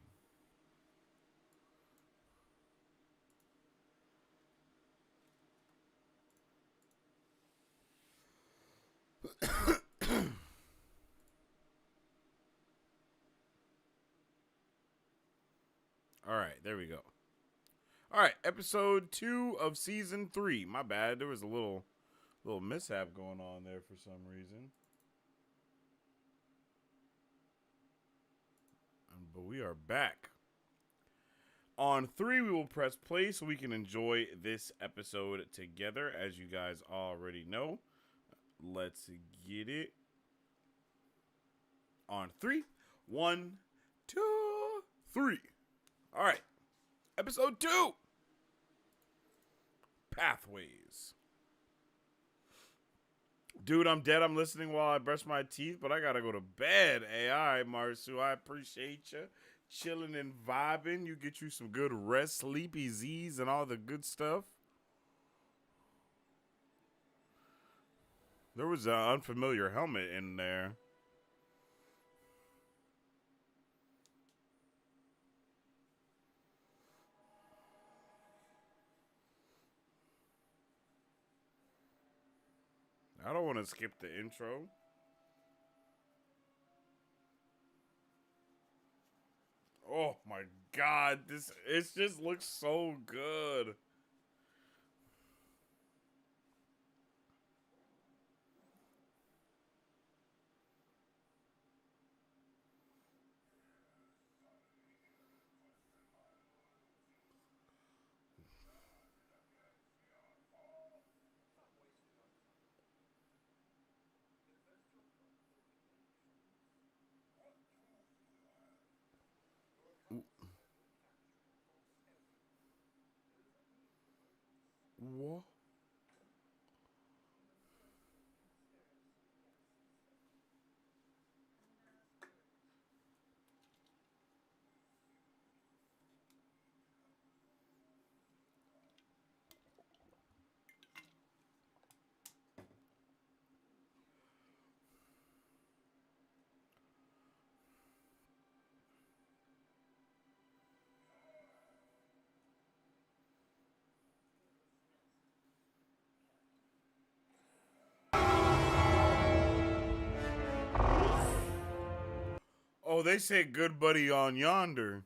All right, there we go. All right, episode 2 of season 3. My bad. There was a little mishap going on there for some reason. But we are back. On 3, we will press play so we can enjoy this episode together, as you guys already know. Let's get it. On 3. 1, 2, 3. All right. Episode 2. Pathways. Dude, I'm dead. I'm listening while I brush my teeth, but I gotta go to bed. Hey, all right, Marsu, I appreciate you. Chilling and vibing. You get you some good rest, sleepy Z's, and all the good stuff. There was an unfamiliar helmet in there. I don't want to skip the intro. Oh my god, it just looks so good. What? Oh, they said good buddy on yonder.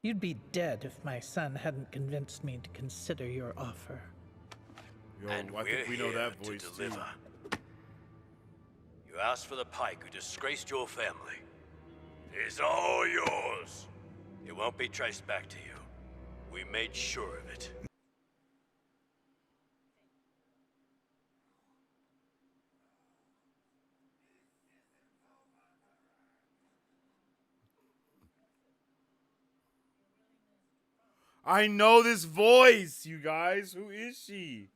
You'd be dead if my son hadn't convinced me to consider your offer. Yo, And I think we know here that to voice too. deliver. You asked for the pike who disgraced your family. It's all yours. It won't be traced back to you. We made sure of it. I know this voice, you guys. Who is she?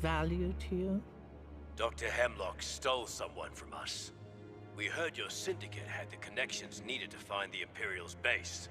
Value to you? Dr. Hemlock stole someone from us. We heard your syndicate had the connections needed to find the Imperial's base.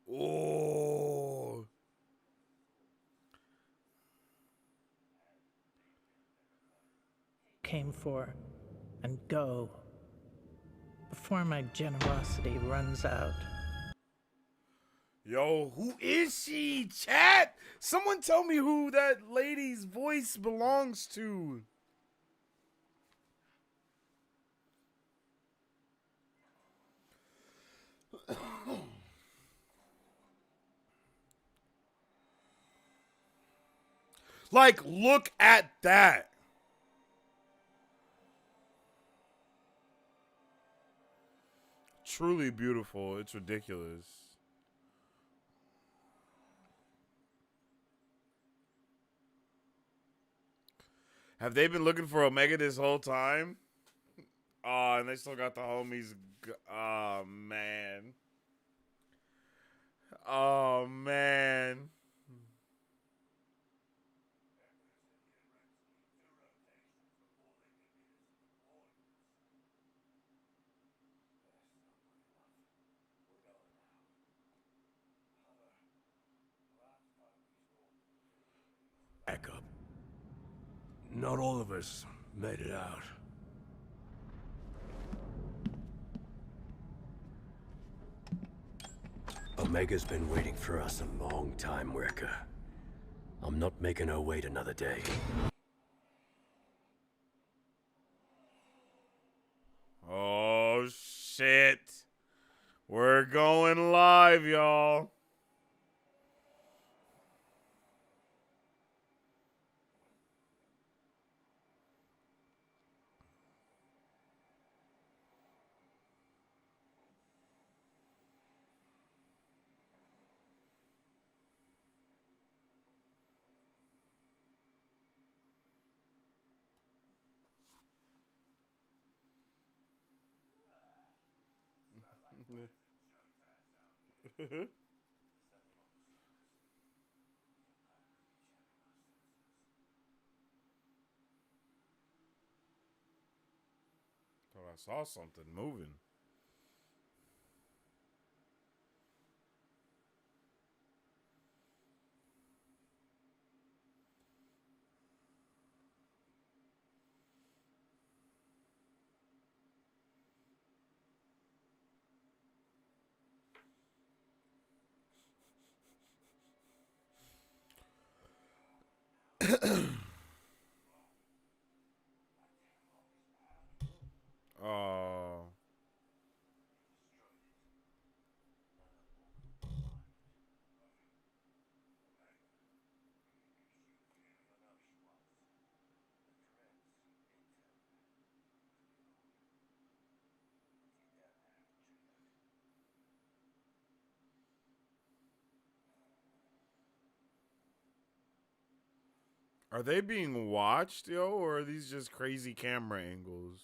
Oh. Came for and go before my generosity runs out. Yo, who is she? Chat! Someone tell me who that lady's voice belongs to. Like, look at that. Truly beautiful. It's ridiculous. Have they been looking for Omega this whole time? Oh, and they still got the homies. Oh, man. Oh, man. Back up. Not all of us made it out. Omega's been waiting for us a long time, Wrecker. I'm not making her wait another day. Oh, shit. We're going live, y'all. Thought I saw something moving. Oh. Are they being watched, yo, or are these just crazy camera angles?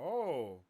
Oh.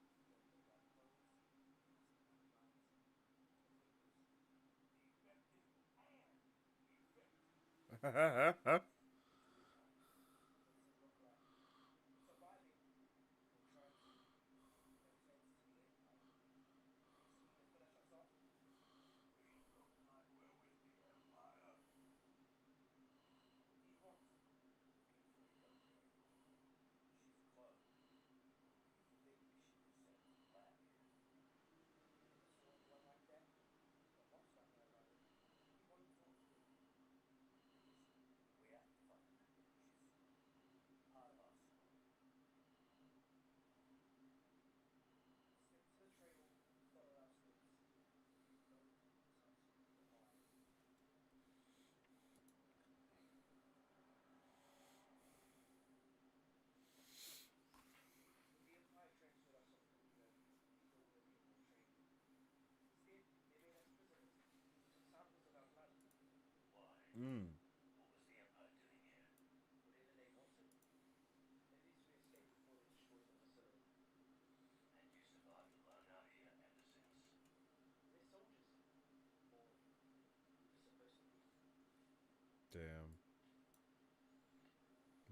Mm. Damn.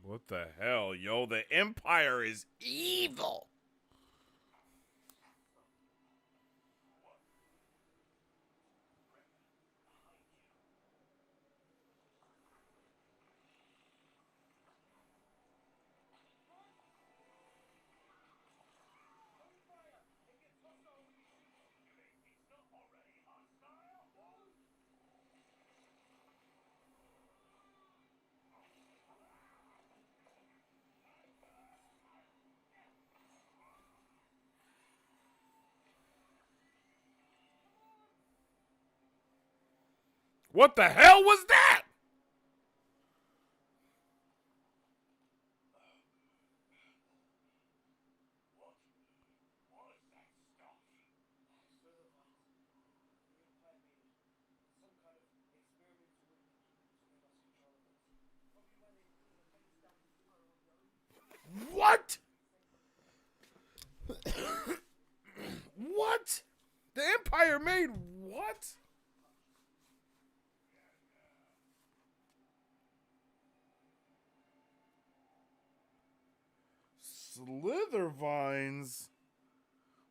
What the hell, yo? The Empire is evil. What the hell was that? What? What? The Empire made what? Slithervines?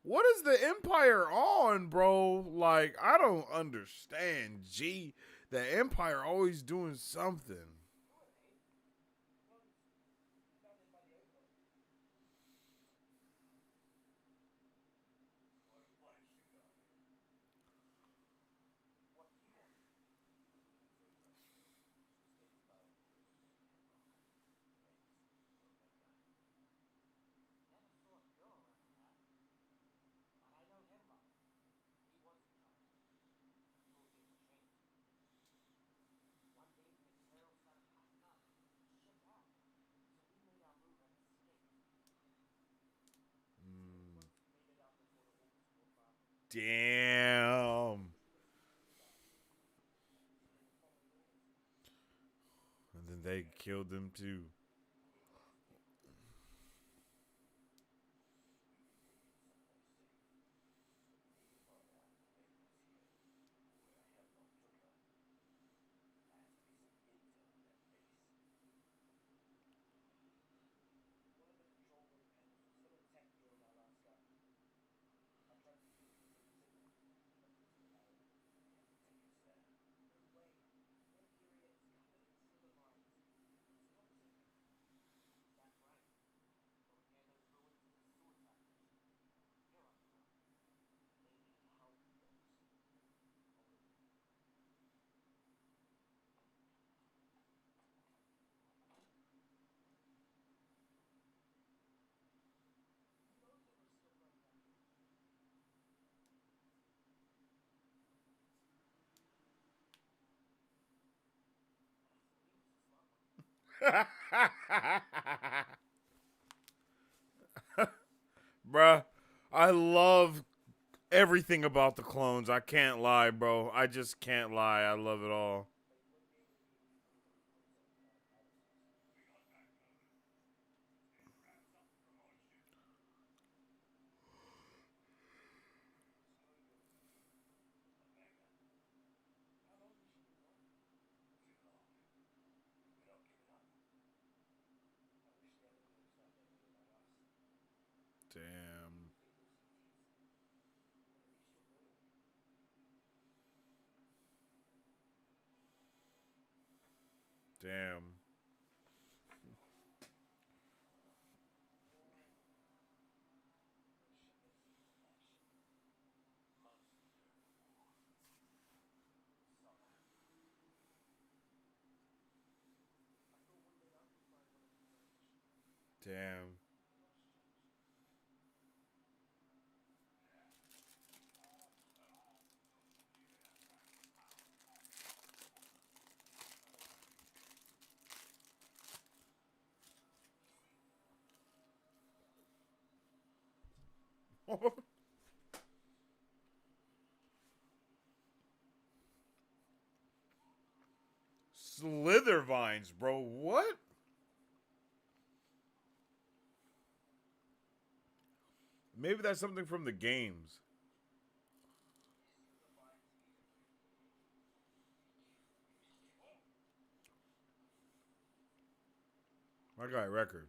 What is the Empire on, bro? Like, I don't understand. G, the Empire always doing something. Damn. And then they killed them too. Bruh, I love everything about the clones. I can't lie, bro. I just can't lie. I love it all. Damn. Damn. Damn. Slither vines, bro. What? Maybe that's something from the games. I got a record.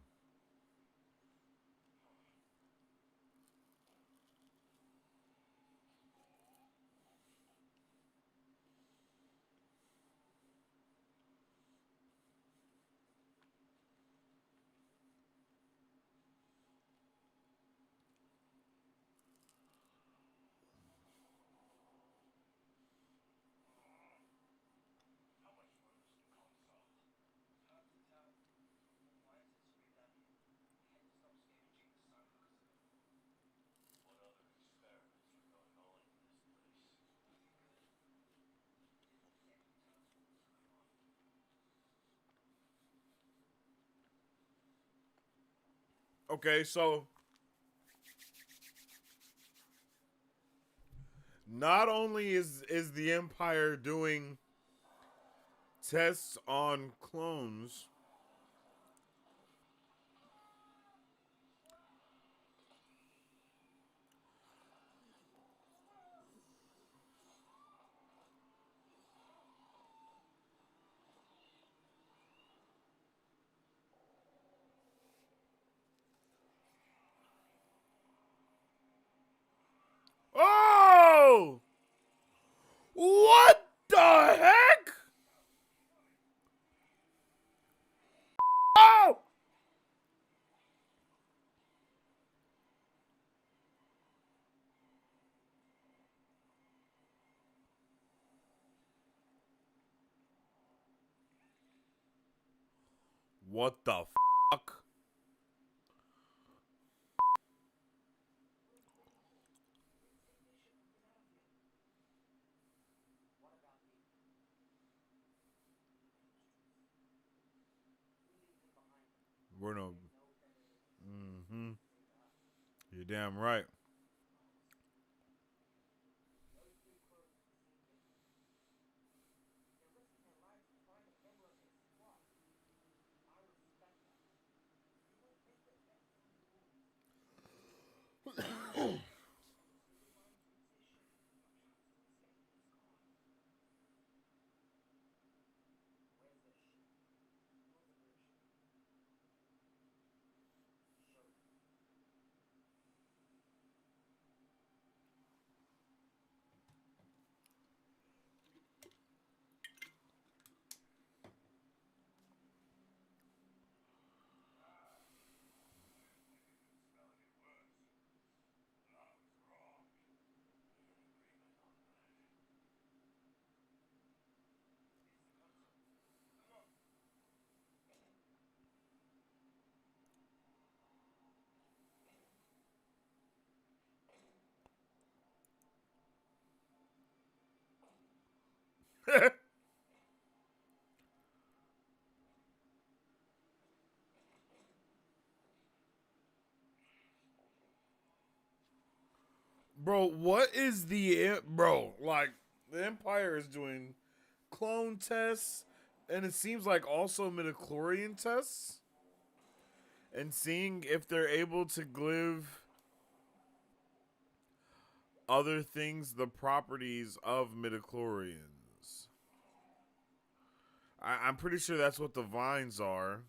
Okay, so not only is the Empire doing tests on clones, oh, what the heck? Oh, what the fuck? We're no. Mm-hmm. You're damn right. Bro, what is the bro? Like the Empire is doing clone tests, and it seems like also midichlorian tests, and seeing if they're able to give other things the properties of midichlorians. I'm pretty sure that's what the vines are.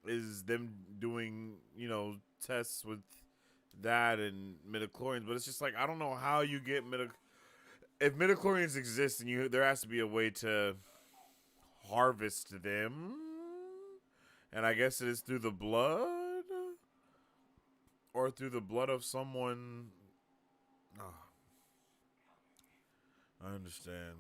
Is them doing tests with that and midichlorians, but it's just like I don't know how you get if midichlorians exist, and there has to be a way to harvest them, and I guess it is through the blood or through the blood of someone. Oh, I understand.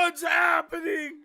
What's happening?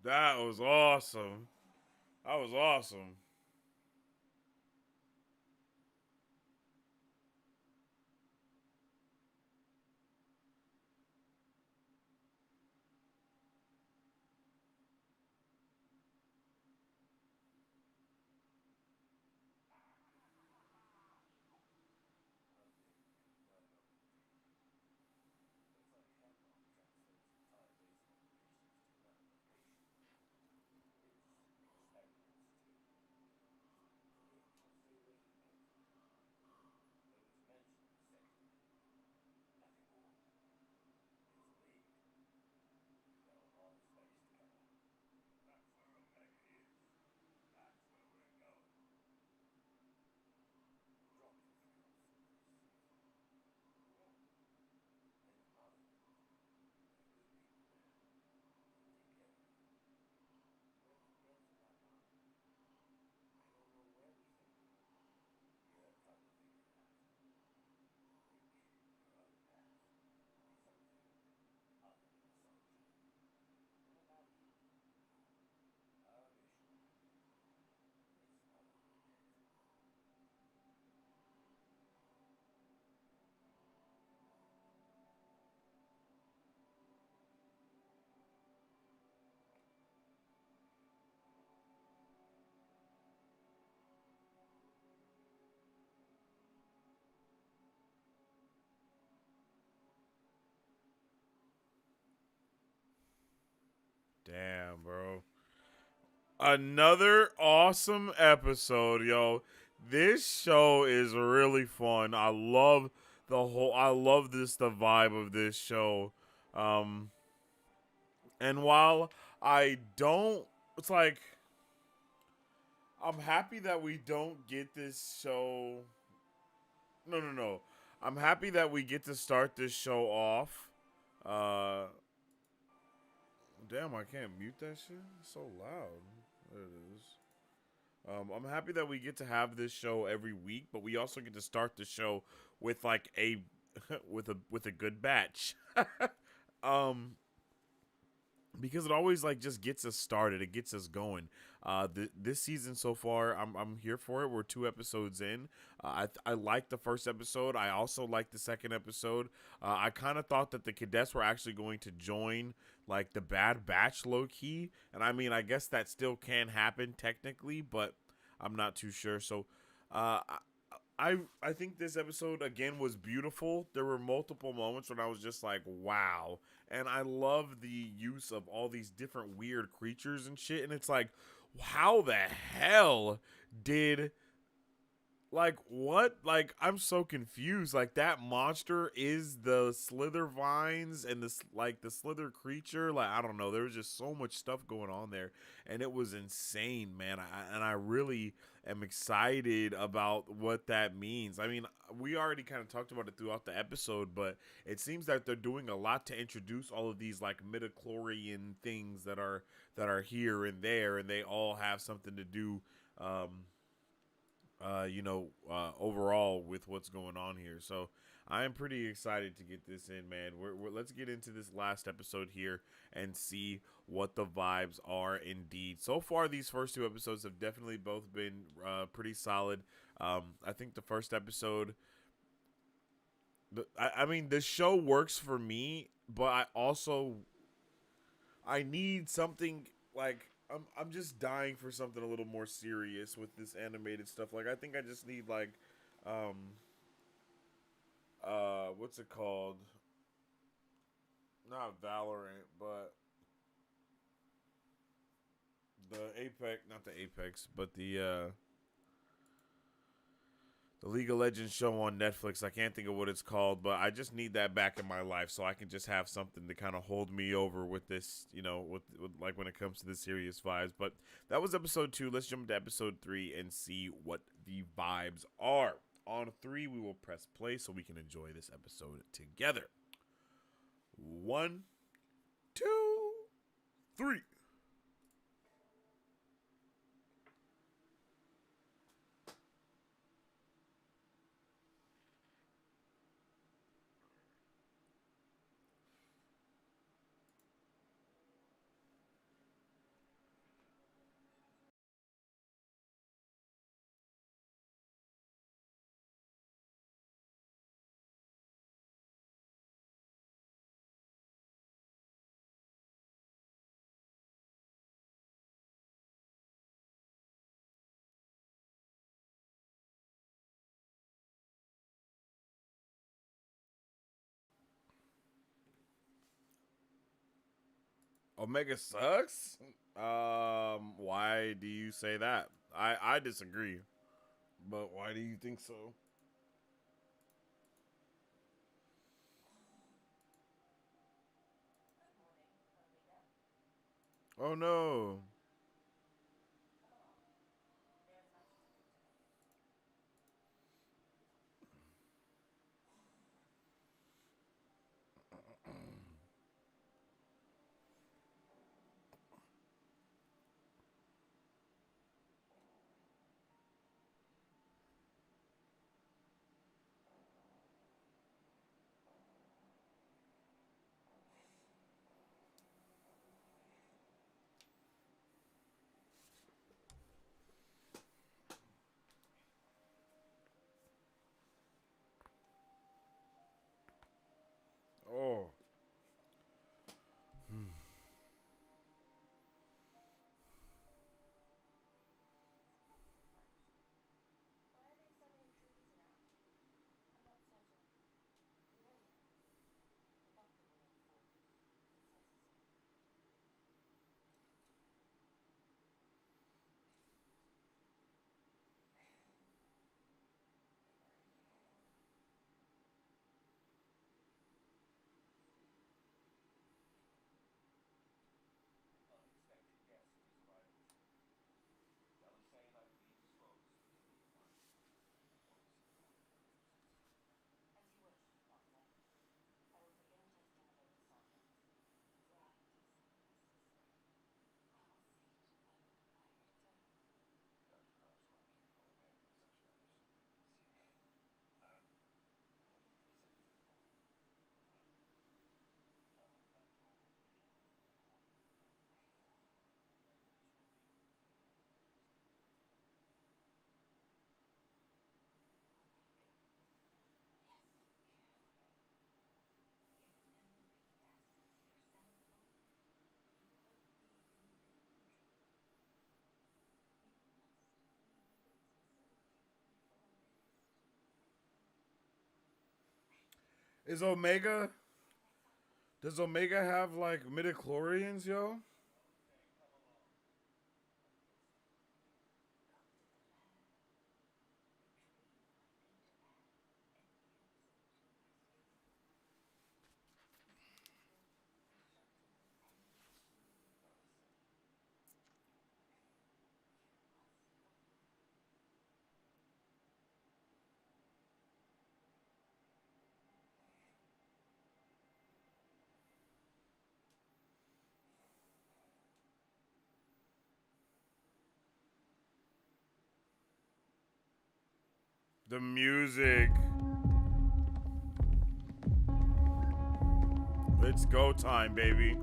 That was awesome. That was awesome. Damn, bro. Another awesome episode, yo. This show is really fun. I love the vibe of this show. Um and while I don't it's like I'm happy that we don't get this show. No, no, no. I'm happy that we get to start this show off. Uh Damn, I can't mute that shit. It's so loud. There it is. I'm happy that we get to have this show every week, but we also get to start the show with like a with a good batch. um, because it always like just gets us started. It gets us going. This season so far, I'm here for it. We're 2 episodes in. I like the first episode. I also like the second episode. I kind of thought that the cadets were actually going to join like the Bad Batch low key, and I mean I guess that still can happen technically, but I'm not too sure. So, I I think this episode again was beautiful. There were multiple moments when I was just like, wow. And I love the use of all these different weird creatures and shit. And it's like, how the hell did, like, what? Like, I'm so confused. Like, that monster is the Slither vines and this, like, the Slither creature. Like, I don't know. There was just so much stuff going on there, and it was insane, man. And I really am excited about what that means. I mean, we already kind of talked about it throughout the episode, but it seems that they're doing a lot to introduce all of these, like, midichlorian things that are here and there, and they all have something to do, overall with what's going on here. So I am pretty excited to get this in, man. Let's get into this last episode here and see what the vibes are indeed. So far, these first two episodes have definitely both been pretty solid. I think the first episode, I mean, the show works for me, but I need something like, I'm just dying for something a little more serious with this animated stuff. Like, I think I just need, like, what's it called? Not Valorant, but not the Apex, but the League of Legends show on Netflix. I can't think of what it's called, but I just need that back in my life so I can just have something to kind of hold me over with this, with like when it comes to the serious vibes. But that was episode 2. Let's jump to episode 3 and see what the vibes are. On 3, we will press play so we can enjoy this episode together. 1, 2, 3. Omega sucks? Why do you say that? I disagree. But why do you think so? Oh no. Is Omega? Does Omega have like midichlorians, yo? The music. It's go time, baby.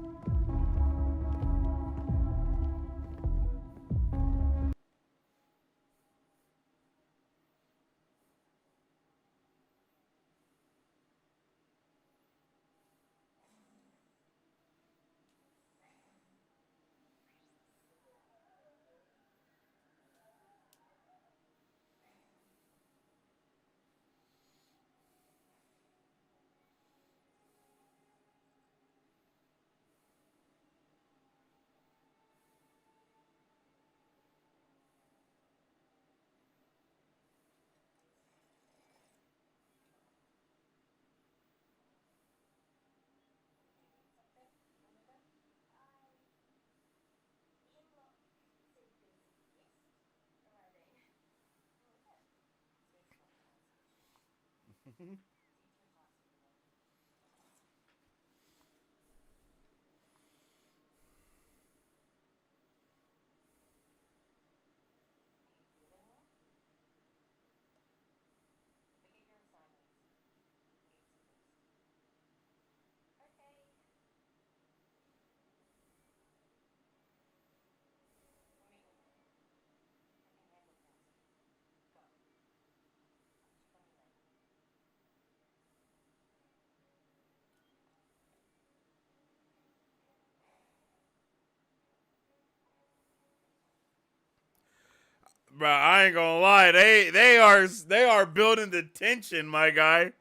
Bro, I ain't gonna lie. They are building the tension, my guy.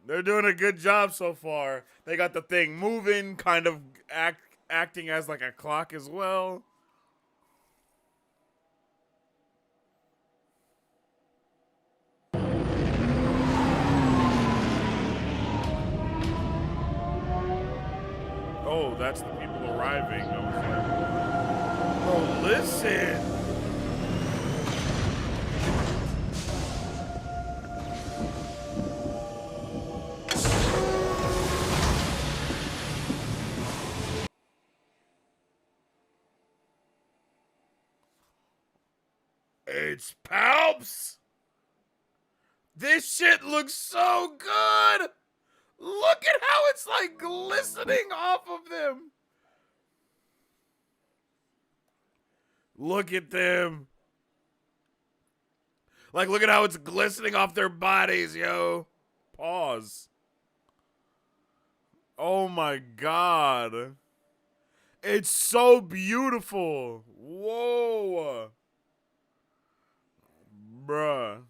They're doing a good job so far. They got the thing moving, kind of acting as like a clock as well. Oh, that's the people arriving. I was like, bro, listen. It's Palps. This shit looks so good. Look at how it's like glistening off of them. Look at them. Like, look at how it's glistening off their bodies, yo. Pause. Oh my god. It's so beautiful. Whoa. Bruh.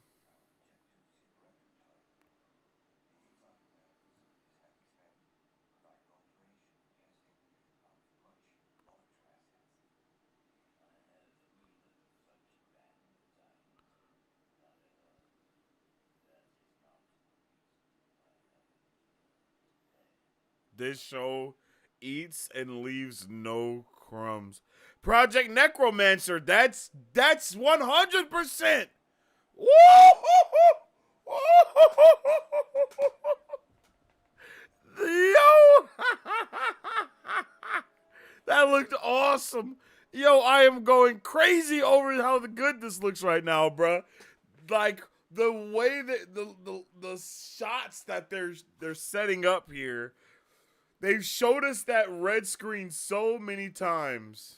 This show eats and leaves no crumbs. Project Necromancer, that's 100%. Woo! Yo! That looked awesome. Yo, I am going crazy over how good this looks right now, bruh. Like the way that the shots that they're setting up here. They've showed us that red screen so many times.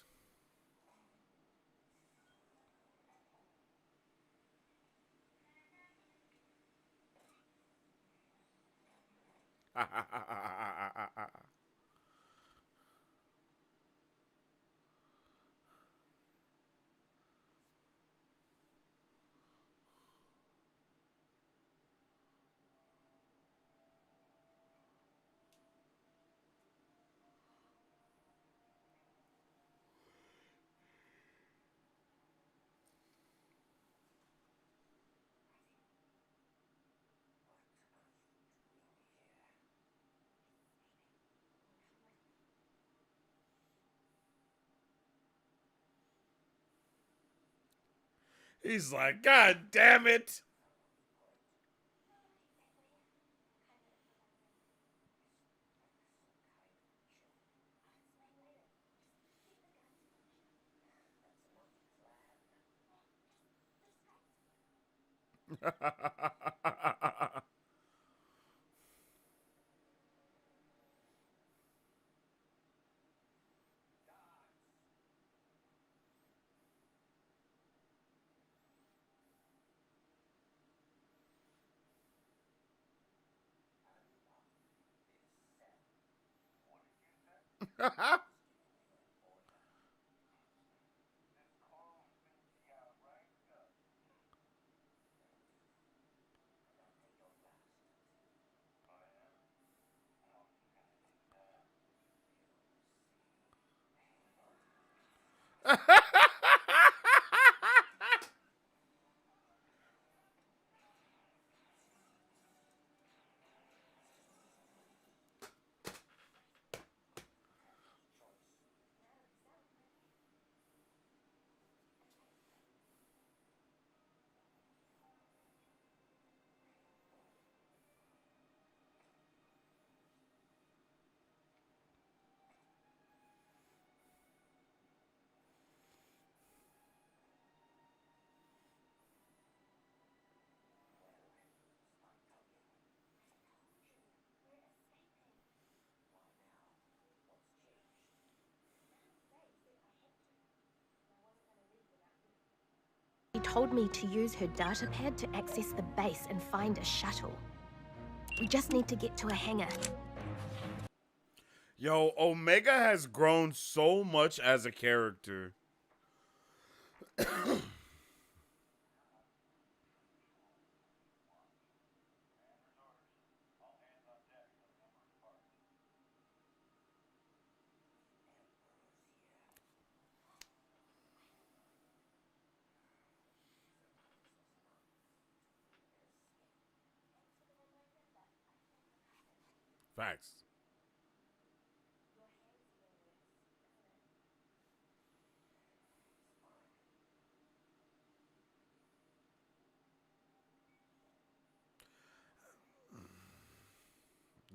He's like, God damn it. She told me to use her datapad to access the base and find a shuttle. We just need to get to a hangar. Yo, Omega has grown so much as a character. Facts.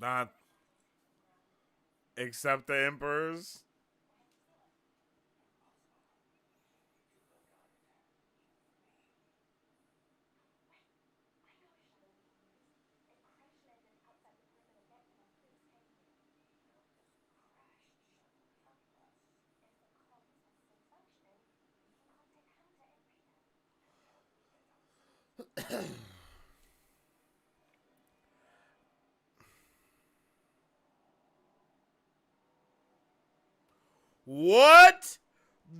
Not except the Emperors. What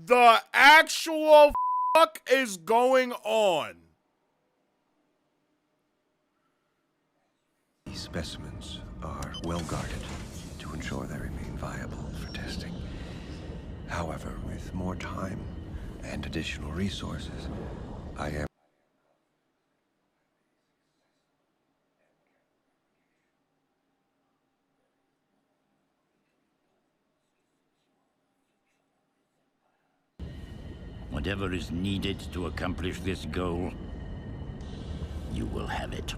the actual fuck is going on? These specimens are well guarded to ensure they remain viable for testing. However, with more time and additional resources, I am whatever is needed to accomplish this goal, you will have it.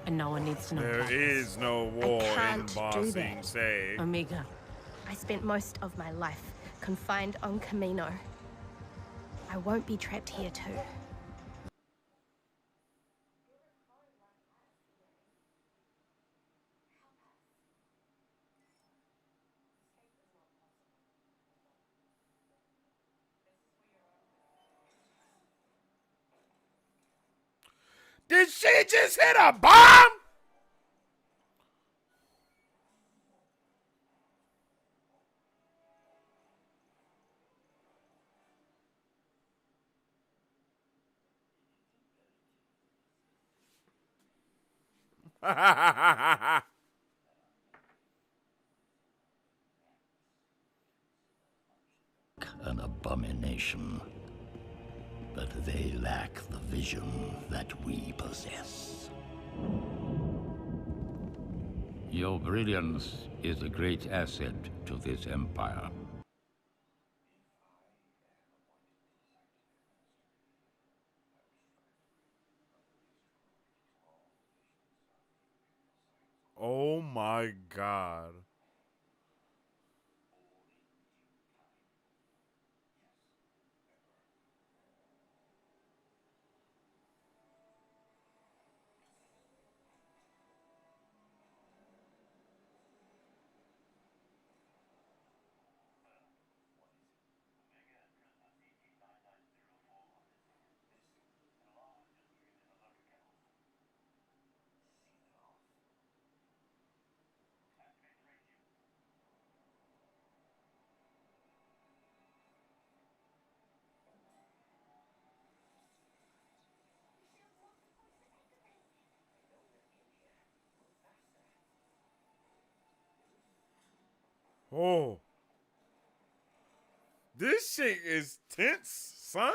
and no one needs to know There about is no war in can't Ba do Sing that. Se. Omega. I spent most of my life confined on Camino. I won't be trapped here too. Did she just hit a bomb? An abomination. But they lack the vision that we possess. Your brilliance is a great asset to this empire. Oh my god. Oh. This shit is tense, son.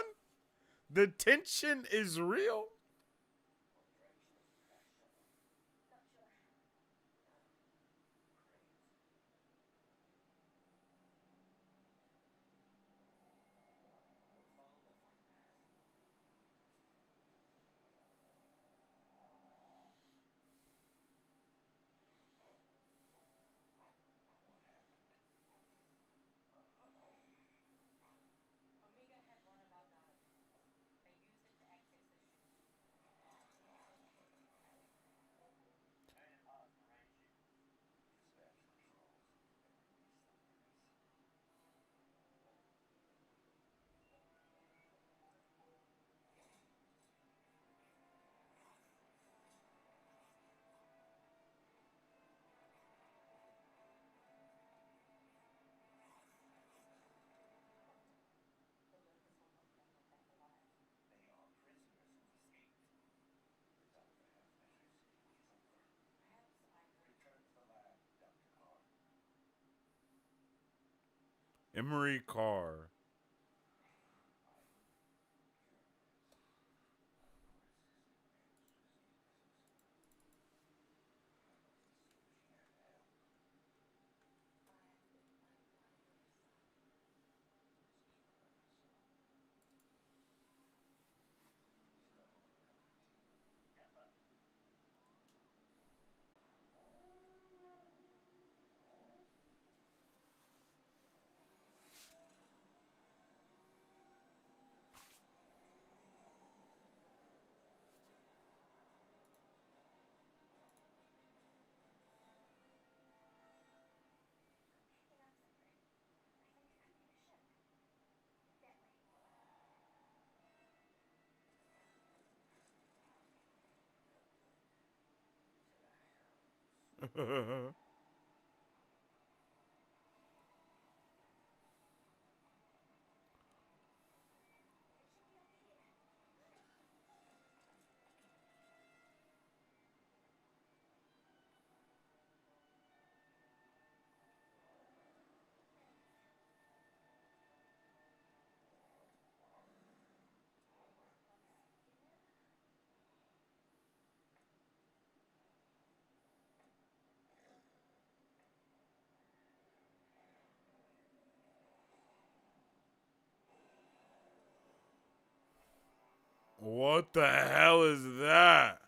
The tension is real. Emery Carr. What the hell is that?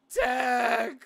Tech.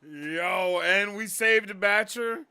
Yo, and we saved a Batcher.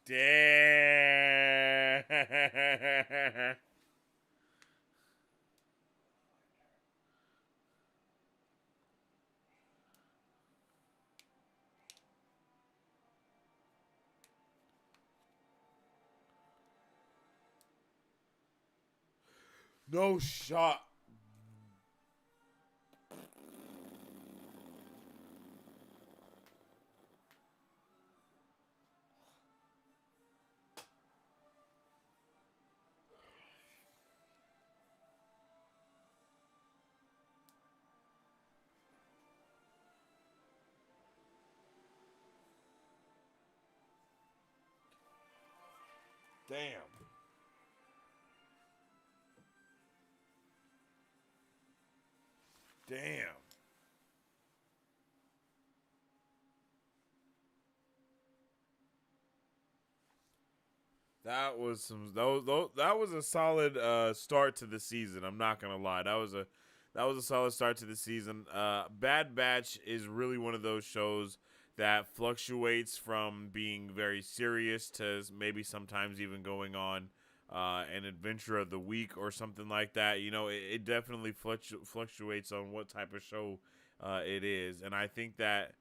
Damn. No shot. Damn. Damn. That was that was a solid start to the season. I'm not gonna lie. That was a solid start to the season. Bad Batch is really one of those shows that fluctuates from being very serious to maybe sometimes even going on an adventure of the week or something like that. You know, it definitely fluctuates on what type of show it is, and I think that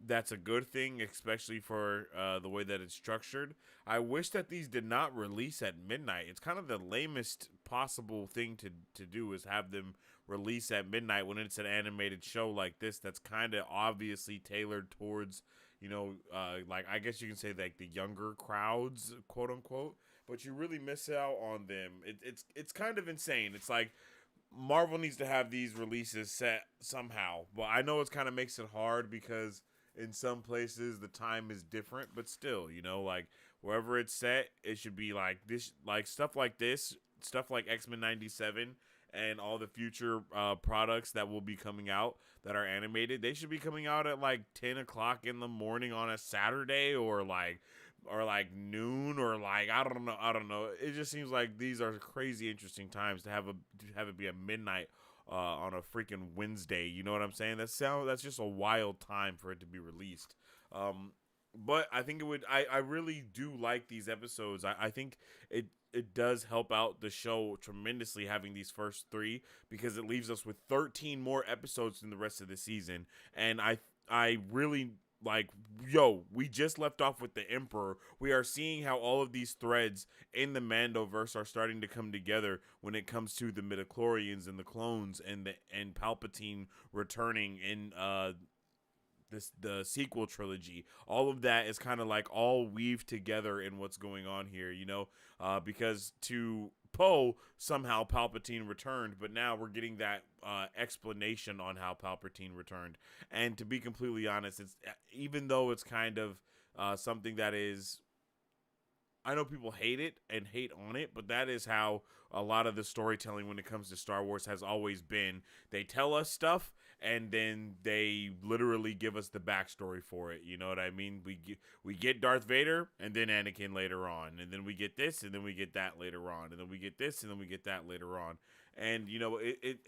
that's a good thing, especially for the way that it's structured. I wish that these did not release at midnight. It's kind of the lamest possible thing to do is have them release at midnight when it's an animated show like this that's kind of obviously tailored towards, you know, like I guess you can say like the younger crowds, quote unquote, but you really miss out on them. It's kind of insane. It's like Marvel needs to have these releases set somehow, but I know it kind of makes it hard because in some places the time is different, but still, you know, like wherever it's set, it should be like this, like stuff like this, stuff like X-Men 97 and all the future products that will be coming out that are animated. They should be coming out at like 10 o'clock in the morning on a Saturday or like noon or like I don't know. It just seems like these are crazy interesting times to have it be a midnight on a freaking Wednesday. You know what I'm saying? That's just a wild time for it to be released. But I think it would. I really do like these episodes. I think it does help out the show tremendously having these first 3 because it leaves us with 13 more episodes in the rest of the season, and I really. Like, yo, we just left off with the Emperor. We are seeing how all of these threads in the Mandoverse are starting to come together when it comes to the midichlorians and the clones and Palpatine returning in the sequel trilogy. All of that is kind of like all weaved together in what's going on here, you know, because to Poe, somehow Palpatine returned, but now we're getting that explanation on how Palpatine returned. And to be completely honest, it's even though it's kind of something that is, I know people hate it and hate on it, but that is how a lot of the storytelling when it comes to Star Wars has always been. They tell us stuff, and then they literally give us the backstory for it. You know what I mean? We get Darth Vader, and then Anakin later on, and then we get this, and then we get that later on, and then we get this, and then we get that later on. And you know,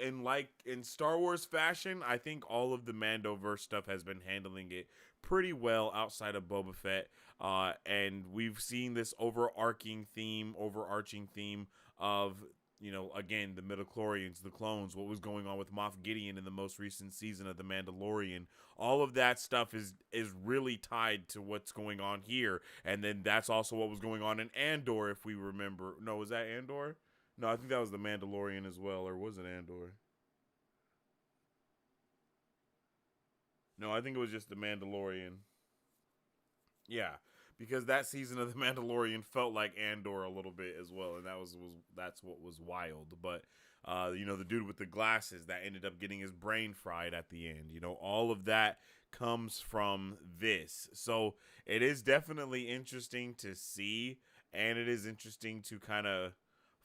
and like in Star Wars fashion, I think all of the Mandoverse stuff has been handling it pretty well outside of Boba Fett. And we've seen this overarching theme of, you know, again, the midichlorians, the clones, what was going on with Moff Gideon in the most recent season of The Mandalorian. All of that stuff is really tied to what's going on here. And then that's also what was going on in Andor, if we remember. No, was that Andor? No, I think that was The Mandalorian as well, or was it Andor? No, I think it was just The Mandalorian. Yeah, because that season of The Mandalorian felt like Andor a little bit as well, and that's what was wild. But you know, the dude with the glasses that ended up getting his brain fried at the end, you know, all of that comes from this. So it is definitely interesting to see, and it is interesting to kind of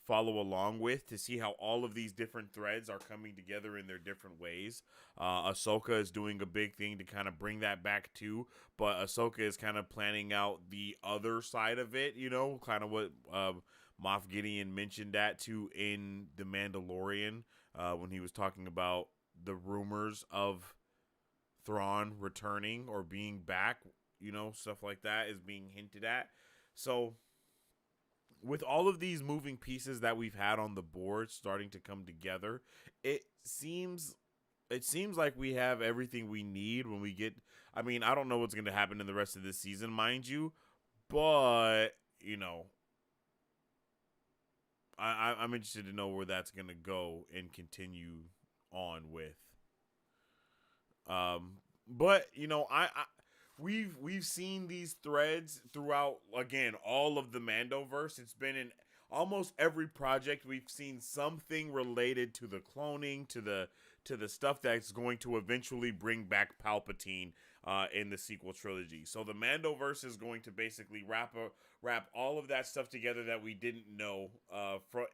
follow along with, to see how all of these different threads are coming together in their different ways. Ahsoka is doing a big thing to kind of bring that back too, but Ahsoka is kind of planning out the other side of it, you know, kind of what Moff Gideon mentioned that too in The Mandalorian when he was talking about the rumors of Thrawn returning or being back, you know, stuff like that is being hinted at. So with all of these moving pieces that we've had on the board starting to come together, it seems like we have everything we need when we get. I mean, I don't know what's going to happen in the rest of this season, mind you, but you know, I'm interested to know where that's going to go and continue on with. But you know, We've seen these threads throughout, again, all of the Mandoverse. It's been in almost every project. We've seen something related to the cloning, to the stuff that's going to eventually bring back Palpatine in the sequel trilogy. So the Mandoverse is going to basically wrap all of that stuff together that we didn't know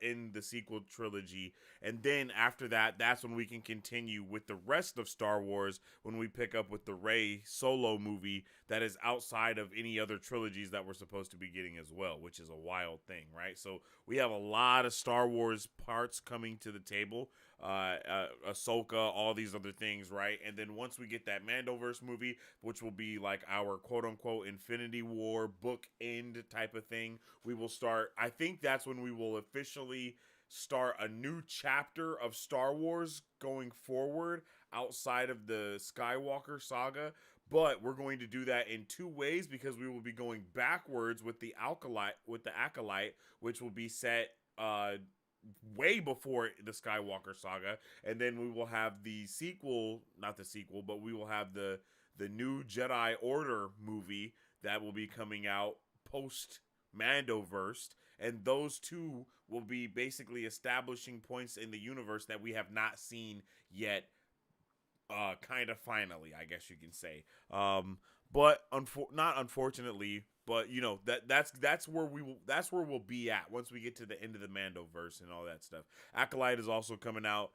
in the sequel trilogy. And then after that, that's when we can continue with the rest of Star Wars when we pick up with the Rey solo movie that is outside of any other trilogies that we're supposed to be getting as well, which is a wild thing, right? So we have a lot of Star Wars parts coming to the table. Ahsoka, all these other things, right? And then once we get that Mandoverse movie, which will be like our quote-unquote Infinity War book end type of thing, we will start, I think that's when we will officially start a new chapter of Star Wars going forward outside of the Skywalker saga. But we're going to do that in two ways, because we will be going backwards with the Acolyte, which will be set way before the Skywalker saga, and then we will have the sequel, not the sequel, but we will have the new Jedi Order movie that will be coming out post Mandoverse, and those two will be basically establishing points in the universe that we have not seen yet, kind of finally, I guess you can say. But not unfortunately, but you know, that's where we'll be at once we get to the end of the Mandoverse and all that stuff. Acolyte is also coming out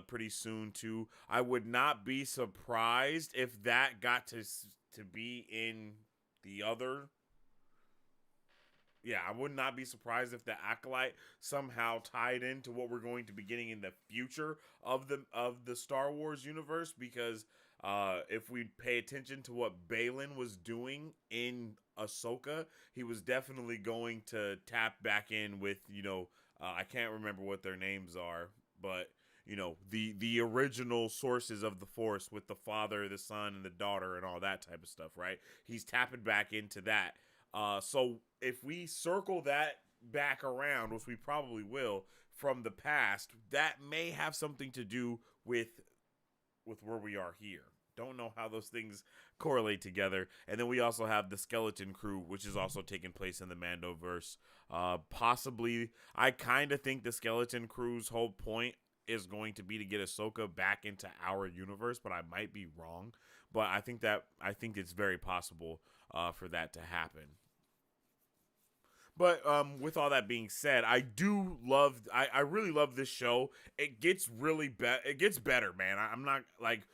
pretty soon too. I would not be surprised if that got to be in the other. Yeah, I would not be surprised if the Acolyte somehow tied into what we're going to be getting in the future of the Star Wars universe, because if we pay attention to what Baylan was doing in Ahsoka, he was definitely going to tap back in with, you know, I can't remember what their names are, but you know, the original sources of the Force with the father, the son, and the daughter, and all that type of stuff, right? He's tapping back into that. So if we circle that back around, which we probably will, from the past, that may have something to do with where we are here. Don't know how those things correlate together. And then we also have the Skeleton Crew, which is also taking place in the Mandoverse. Possibly, I kind of think the Skeleton Crew's whole point is going to be to get Ahsoka back into our universe, but I might be wrong. But I think it's very possible for that to happen. But with all that being said, I really love this show. It gets it gets better, man. I'm not like,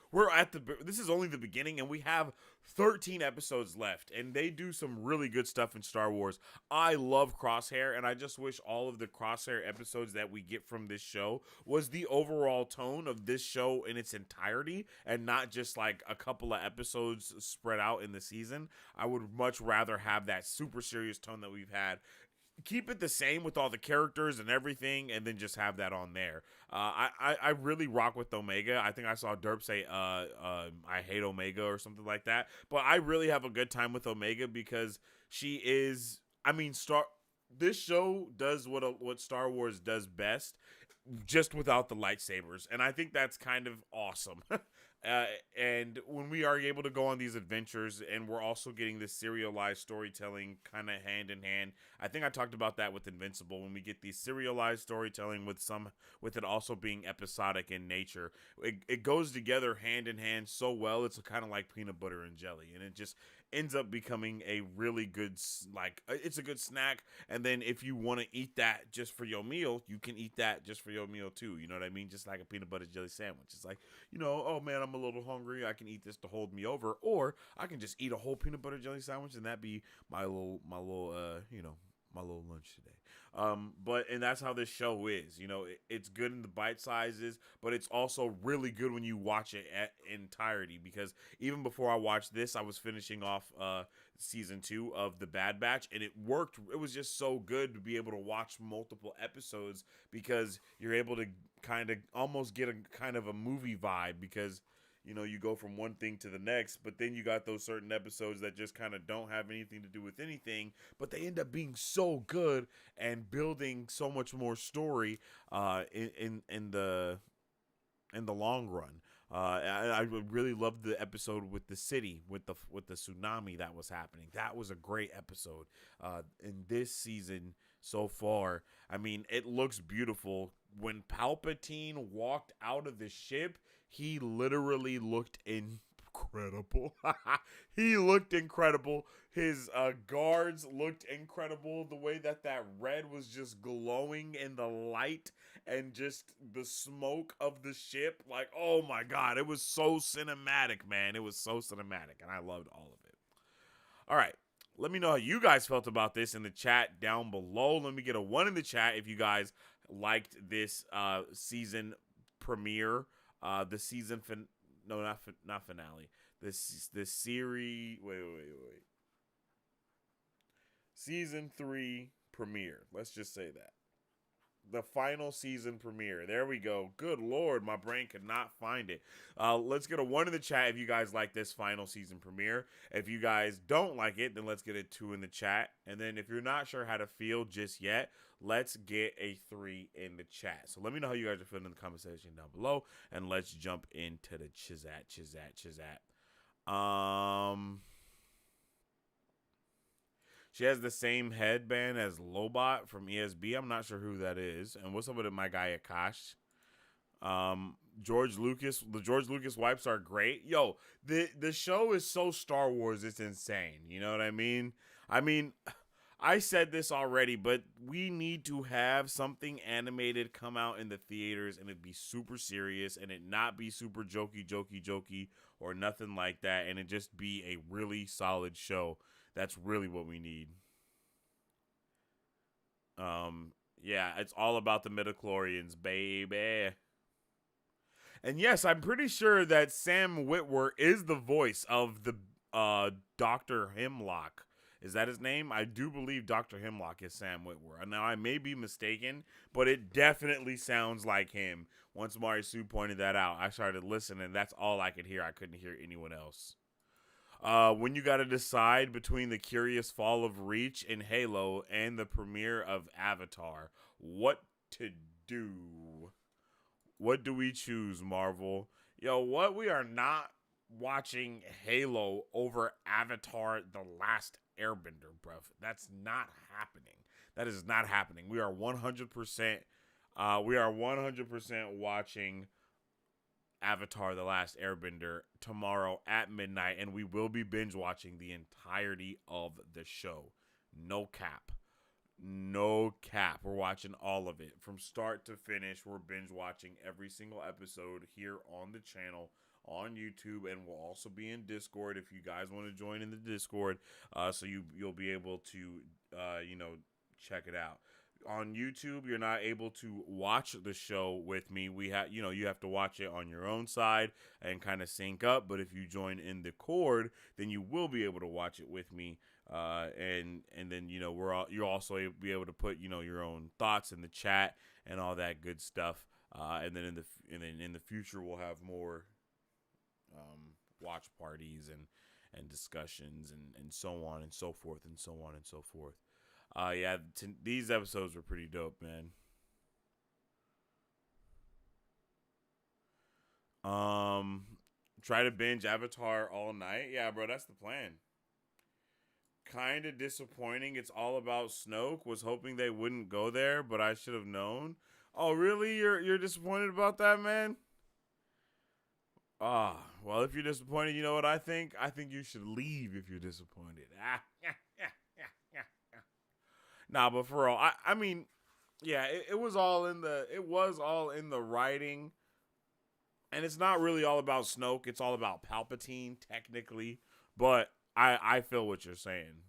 this is only the beginning, and we have 13 episodes left, and they do some really good stuff in Star Wars. I love Crosshair, and I just wish all of the Crosshair episodes that we get from this show was the overall tone of this show in its entirety, and not just like a couple of episodes spread out in the season. I would much rather have that super serious tone that we've had. Keep it the same with all the characters and everything, and then just have that on there. I really rock with Omega. I think I saw Derp say I hate Omega or something like that. But I really have a good time with Omega, because she is, I mean, this show does what Star Wars does best, just without the lightsabers. And I think that's kind of awesome. And when we are able to go on these adventures, and we're also getting this serialized storytelling kind of hand in hand. I think I talked about that with Invincible, when we get these serialized storytelling with it also being episodic in nature. It goes together hand in hand so well. It's kind of like peanut butter and jelly, and it just ends up becoming a really good, it's a good snack. And then if you want to eat that just for your meal, you can eat that just for your meal too. You know what I mean? Just like a peanut butter jelly sandwich. It's like, you know, oh man, I'm a little hungry, I can eat this to hold me over, or I can just eat a whole peanut butter jelly sandwich, and that be my little lunch today. And that's how this show is. You know, it's good in the bite sizes, but it's also really good when you watch it at entirety, because even before I watched this, I was finishing off season 2 of The Bad Batch, and it worked. It was just so good to be able to watch multiple episodes, because you're able to kind of almost get a kind of a movie vibe, because you know, you go from one thing to the next, but then you got those certain episodes that just kind of don't have anything to do with anything, but they end up being so good and building so much more story in the long run. I really loved the episode with the city, with the tsunami that was happening. That was a great episode in this season so far. I mean, it looks beautiful. When Palpatine walked out of the ship, he literally looked incredible. He looked incredible. His guards looked incredible. The way that red was just glowing in the light and just the smoke of the ship. Like, oh my God, it was so cinematic, man. It was so cinematic, and I loved all of it. All right. Let me know how you guys felt about this in the chat down below. Let me get a 1 in the chat if you guys liked this season premiere. The season not finale. This series. Wait. Season 3 premiere. Let's just say that. The final season premiere. There we go. Good Lord, my brain could not find it. Let's get a 1 in the chat if you guys like this final season premiere. If you guys don't like it, then let's get a 2 in the chat. And then if you're not sure how to feel just yet, let's get a 3 in the chat. So let me know how you guys are feeling in the comment section down below. And let's jump into the chizat. She has the same headband as Lobot from ESB. I'm not sure who that is. And what's up with my guy Akash? George Lucas. The George Lucas wipes are great. Yo, the show is so Star Wars, it's insane. You know what I mean? I said this already, but we need to have something animated come out in the theaters and it be super serious and it not be super jokey or nothing like that, and it just be a really solid show. That's really what we need. Yeah, it's all about the midichlorians, baby. And yes, I'm pretty sure that Sam Witwer is the voice of the Dr. Hemlock. Is that his name? I do believe Dr. Hemlock is Sam Witwer. Now, I may be mistaken, but it definitely sounds like him. Once Mari Sue pointed that out, I started listening. That's all I could hear. I couldn't hear anyone else. When you got to decide between the Curious Fall of Reach in Halo and the premiere of Avatar, what to do? What do we choose, Marvel? Yo, what? We are not watching Halo over Avatar The Last Airbender, bruv. That's not happening. That is not happening. We are 100% watching Avatar The Last Airbender tomorrow at midnight, and we will be binge watching the entirety of the show. No cap. We're watching all of it from start to finish. We're binge watching every single episode here on the channel on YouTube, and we'll also be in Discord if you guys want to join in the Discord, so you'll be able to check it out. On YouTube, you're not able to watch the show with me. You have to watch it on your own side and kind of sync up. But if you join in the Cord, then you will be able to watch it with me. And then you'll also be able to put your own thoughts in the chat and all that good stuff. And then in the future, we'll have more watch parties and discussions and so on and so forth and so on and so forth. These episodes were pretty dope, man. Try to binge Avatar all night. Yeah, bro, that's the plan. Kind of disappointing. It's all about Snoke. Was hoping they wouldn't go there, but I should have known. Oh, really? You're disappointed about that, man? Well, if you're disappointed, you know what I think? I think you should leave if you're disappointed. Nah, but for real, I mean, yeah, it was all in the writing, and it's not really all about Snoke. It's all about Palpatine, technically, but I feel what you're saying.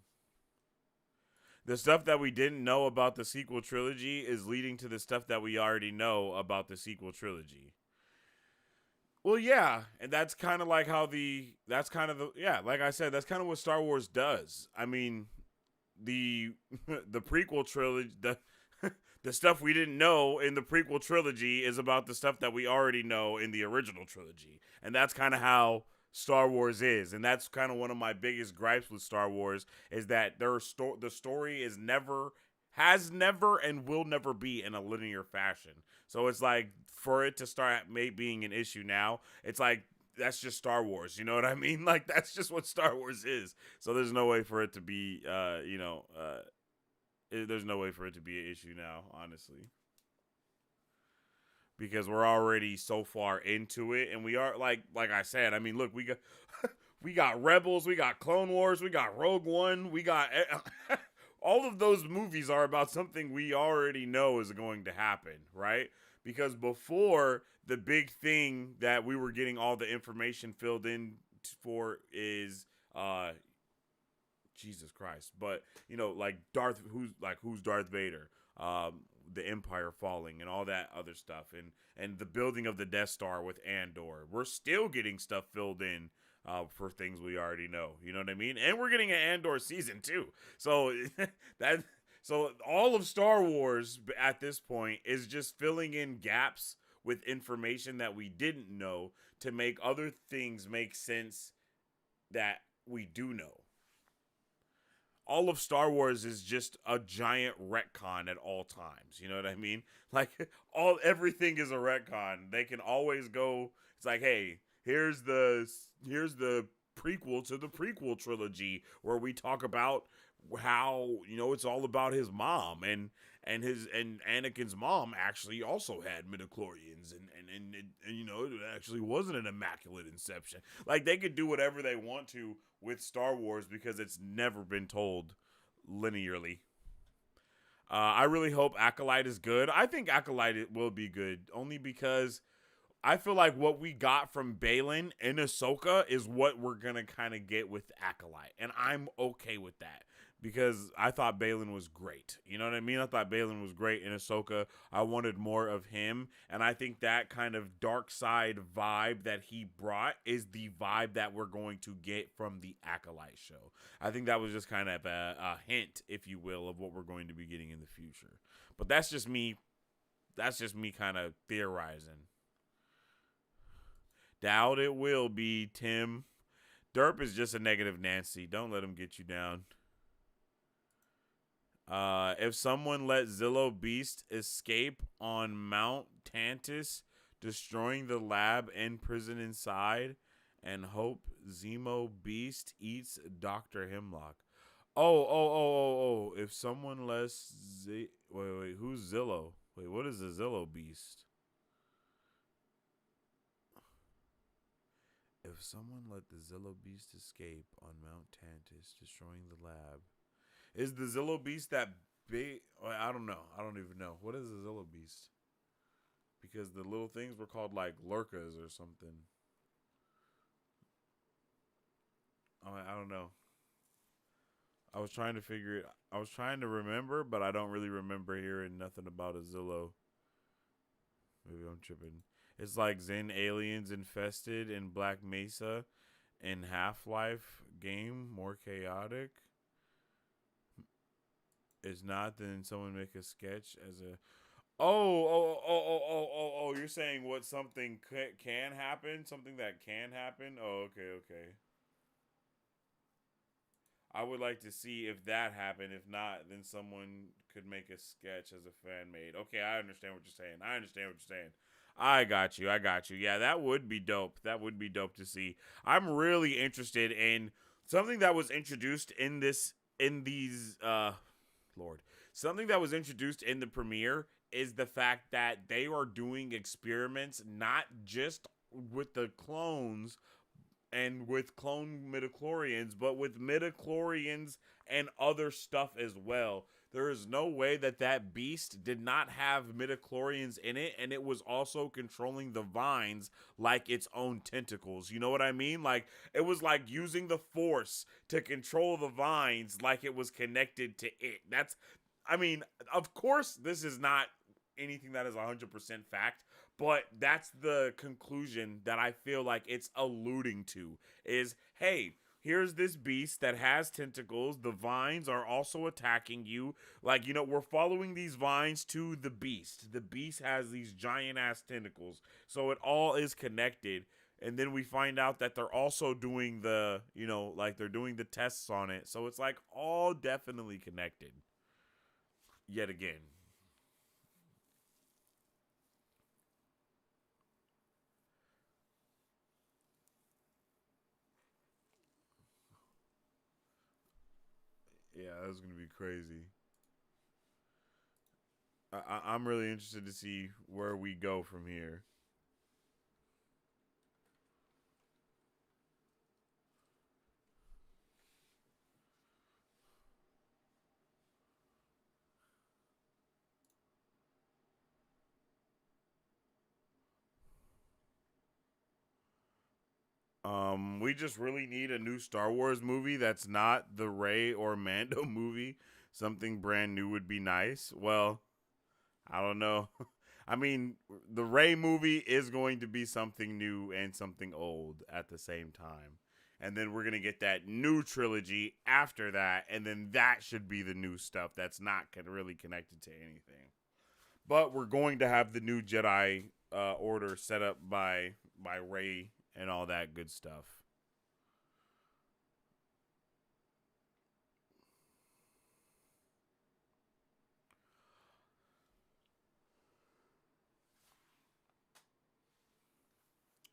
The stuff that we didn't know about the sequel trilogy is leading to the stuff that we already know about the sequel trilogy. Well, yeah, and that's kind of like like I said, that's kind of what Star Wars does. I mean, the prequel trilogy, the stuff we didn't know in the prequel trilogy is about the stuff that we already know in the original trilogy. And that's kind of how Star Wars is. And that's kind of one of my biggest gripes with Star Wars is that the story has never and will never be in a linear fashion. So it's like, for it to start being an issue now, it's like, that's just Star Wars, you know what I mean? Like, that's just what Star Wars is. So there's no way for it to be, there's no way for it to be an issue now, honestly. because we're already so far into it, and we are like I said. I mean, look, we got we got Rebels, we got Clone Wars, we got Rogue One, we got all of those movies are about something we already know is going to happen, right? Because before, the big thing that we were getting all the information filled in for is Jesus Christ, but you know, like who's Darth Vader, the Empire falling, and all that other stuff, and the building of the Death Star with Andor. We're still getting stuff filled in for things we already know. You know what I mean? And we're getting an Andor season 2. So so all of Star Wars at this point is just filling in gaps with information that we didn't know to make other things make sense that we do know. All of Star Wars is just a giant retcon at all times. You know what I mean? Like everything is a retcon. They can always go. It's like, hey, here's the prequel to the prequel trilogy where we talk about how, you know, it's all about his mom and Anakin's mom actually also had midichlorians and you know, it actually wasn't an immaculate inception. Like, they could do whatever they want to with Star Wars because it's never been told linearly. I really hope Acolyte is good. I think Acolyte will be good only because I feel like what we got from Baylan in Ahsoka is what we're going to kind of get with Acolyte. And I'm okay with that because I thought Baylan was great. You know what I mean? I thought Baylan was great in Ahsoka. I wanted more of him. And I think that kind of dark side vibe that he brought is the vibe that we're going to get from the Acolyte show. I think that was just kind of a hint, if you will, of what we're going to be getting in the future. But that's just me. That's just me kind of theorizing. Doubt it will be, Tim. Derp is just a negative Nancy. Don't let him get you down. If someone let Zillo Beast escape on Mount Tantus, destroying the lab and prison inside, and hope Zemo Beast eats Dr. Hemlock. Oh. If someone lets Wait, who's Zillo? Wait, what is a Zillo Beast? If someone let the Zillo Beast escape on Mount Tantus, destroying the lab. Is the Zillo Beast that big? I don't know. I don't even know. What is the Zillo Beast? Because the little things were called like Lurkas or something. I don't know. I was trying to figure it. I was trying to remember, but I don't really remember hearing nothing about a Zillo. Maybe I'm tripping. It's like Zen aliens infested in Black Mesa in Half-Life game, more chaotic. It's not, then someone make a sketch as a... Oh, you're saying what something can happen? Something that can happen? Oh, okay. I would like to see if that happened. If not, then someone could make a sketch as a fan made. Okay, I understand what you're saying. I got you. Yeah, that would be dope. That would be dope to see. I'm really interested in something that was introduced something that was introduced in the premiere is the fact that they are doing experiments not just with the clones and with clone midichlorians, but with midichlorians and other stuff as well. There is no way that beast did not have midichlorians in it, and it was also controlling the vines like its own tentacles. You know what I mean? Like, it was like using the Force to control the vines like it was connected to it. Of course, this is not anything that is 100% fact, but that's the conclusion that I feel like it's alluding to is, hey, here's this beast that has tentacles. The vines are also attacking you. Like, you know, we're following these vines to the beast. The beast has these giant ass tentacles. So it all is connected. And then we find out that they're also doing they're doing the tests on it. So it's like all definitely connected. Yet again. Yeah, that's going to be crazy. I'm really interested to see where we go from here. We just really need a new Star Wars movie that's not the Rey or Mando movie. Something brand new would be nice. Well, I don't know. I mean, the Rey movie is going to be something new and something old at the same time. And then we're going to get that new trilogy after that, and then that should be the new stuff that's not really connected to anything. But we're going to have the new Jedi Order set up by Rey and all that good stuff.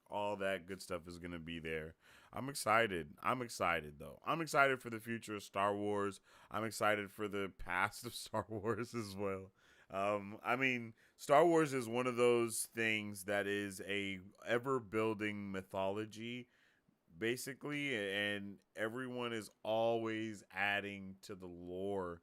All that good stuff is going to be there. I'm excited. I'm excited, though. I'm excited for the future of Star Wars. I'm excited for the past of Star Wars as well. I mean, Star Wars is one of those things that is a ever-building mythology, basically, and everyone is always adding to the lore.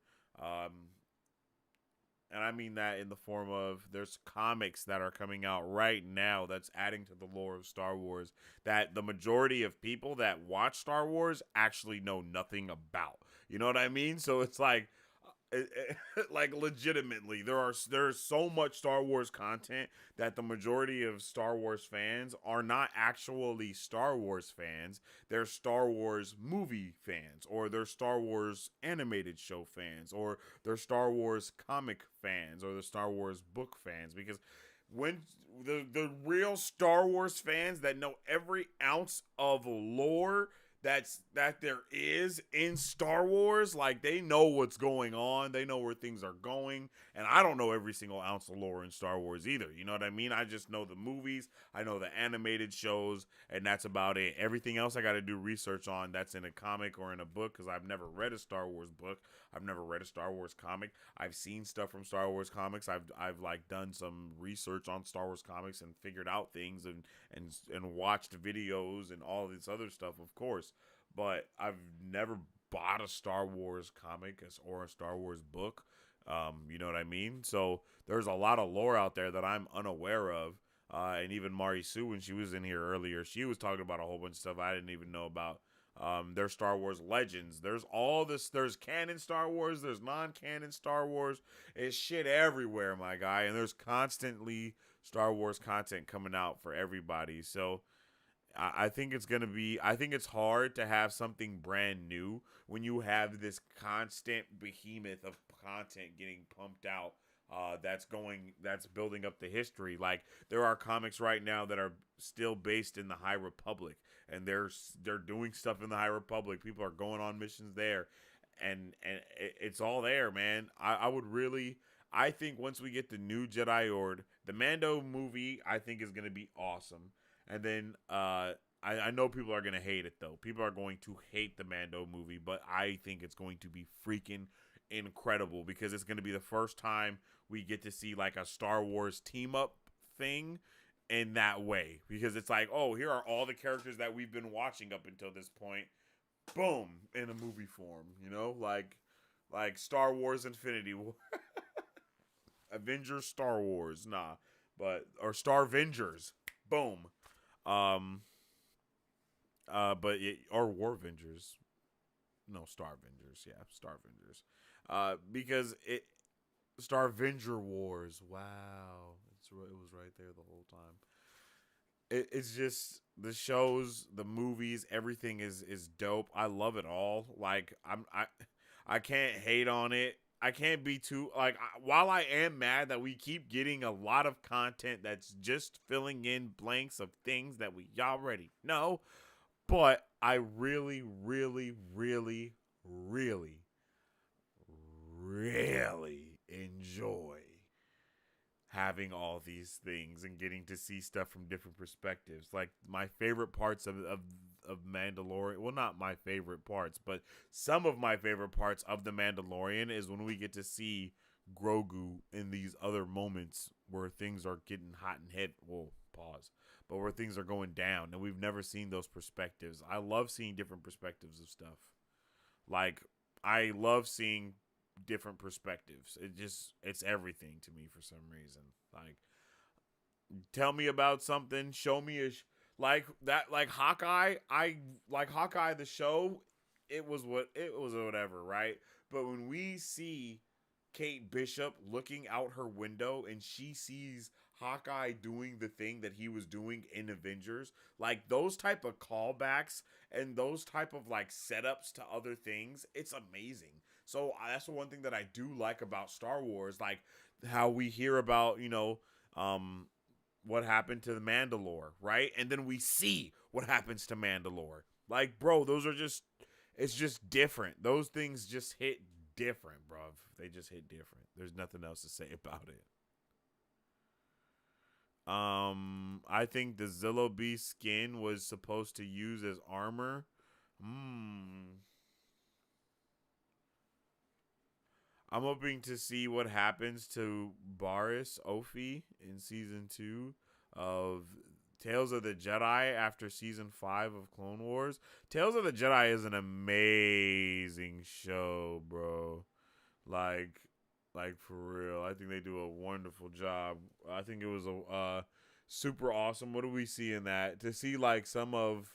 And I mean that in the form of there's comics that are coming out right now that's adding to the lore of Star Wars that the majority of people that watch Star Wars actually know nothing about. You know what I mean? So it's like like legitimately there's so much Star Wars content that the majority of Star Wars fans are not actually Star Wars fans. They're Star Wars movie fans, or they're Star Wars animated show fans, or they're Star Wars comic fans, or the Star Wars book fans, because when the real Star Wars fans that know every ounce of lore that there is in Star Wars, like, they know what's going on, they know where things are going, and I don't know every single ounce of lore in Star Wars either, you know what I mean? I just know the movies, I know the animated shows, and that's about it. Everything else I gotta do research on that's in a comic or in a book, because I've never read a Star Wars book, I've never read a Star Wars comic, I've seen stuff from Star Wars comics, I've like done some research on Star Wars comics and figured out things and watched videos and all this other stuff, of course. But I've never bought a Star Wars comic or a Star Wars book. You know what I mean? So there's a lot of lore out there that I'm unaware of. And even Mari Sue, when she was in here earlier, she was talking about a whole bunch of stuff I didn't even know about. There's Star Wars Legends. There's all this. There's canon Star Wars. There's non-canon Star Wars. It's shit everywhere, my guy. And there's constantly Star Wars content coming out for everybody. So I think it's gonna be. I think it's hard to have something brand new when you have this constant behemoth of content getting pumped out. That's building up the history. Like, there are comics right now that are still based in the High Republic, and they're doing stuff in the High Republic. People are going on missions there, and it's all there, man. I think once we get the new Jedi Order, the Mando movie, I think is gonna be awesome. And then I know people are going to hate it, though. People are going to hate the Mando movie, but I think it's going to be freaking incredible, because it's going to be the first time we get to see like a Star Wars team-up thing in that way. Because it's like, oh, here are all the characters that we've been watching up until this point. Boom, in a movie form, you know? Like Star Wars Infinity War. Avengers Star Wars, or Star Vengers. Boom. Or War Vengers. No, Star Vengers. Yeah, Star Vengers. Because Star Venger Wars. Wow, it was right there the whole time. It's just the shows, the movies, everything is dope. I love it all. Like, I can't hate on it. I can't be too, like, while I am mad that we keep getting a lot of content that's just filling in blanks of things that we already know, but I really, really, really, really, really enjoy having all these things and getting to see stuff from different perspectives. Like, my favorite parts of Mandalorian, well, not my favorite parts, but some of my favorite parts of The Mandalorian is when we get to see Grogu in these other moments where things are getting hot and heavy. Well, pause. But where things are going down, and we've never seen those perspectives. I love seeing different perspectives of stuff. Like, I love seeing different perspectives. It's everything to me for some reason. Like, tell me about something, show me like Hawkeye. I like Hawkeye the show. It was whatever, right? But when we see Kate Bishop looking out her window and she sees Hawkeye doing the thing that he was doing in Avengers, like those type of callbacks and those type of like setups to other things, it's amazing. So that's the one thing that I do like about Star Wars, like how we hear about, what happened to the Mandalore, right? And then we see what happens to Mandalore. Like, bro, it's just different. Those things just hit different, bro. They just hit different. There's nothing else to say about it. I think the Zillo Beast skin was supposed to use as armor. I'm hoping to see what happens to Barriss Offee in season 2 of Tales of the Jedi after season 5 of Clone Wars. Tales of the Jedi is an amazing show, bro. Like for real. I think they do a wonderful job. I think it was a super awesome. What do we see in that? To see like some of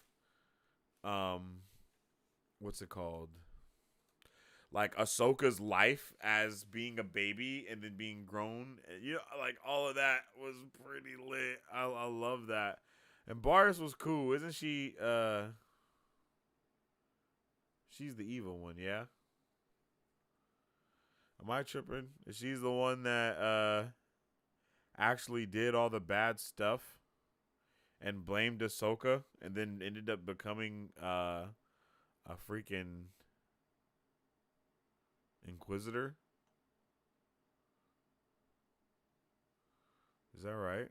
what's it called? Like Ahsoka's life as being a baby and then being grown. Like all of that was pretty lit. I love that. And Barriss was cool. Isn't she she's the evil one, yeah? Am I tripping? She's the one that actually did all the bad stuff and blamed Ahsoka and then ended up becoming a freaking Inquisitor? Is that right?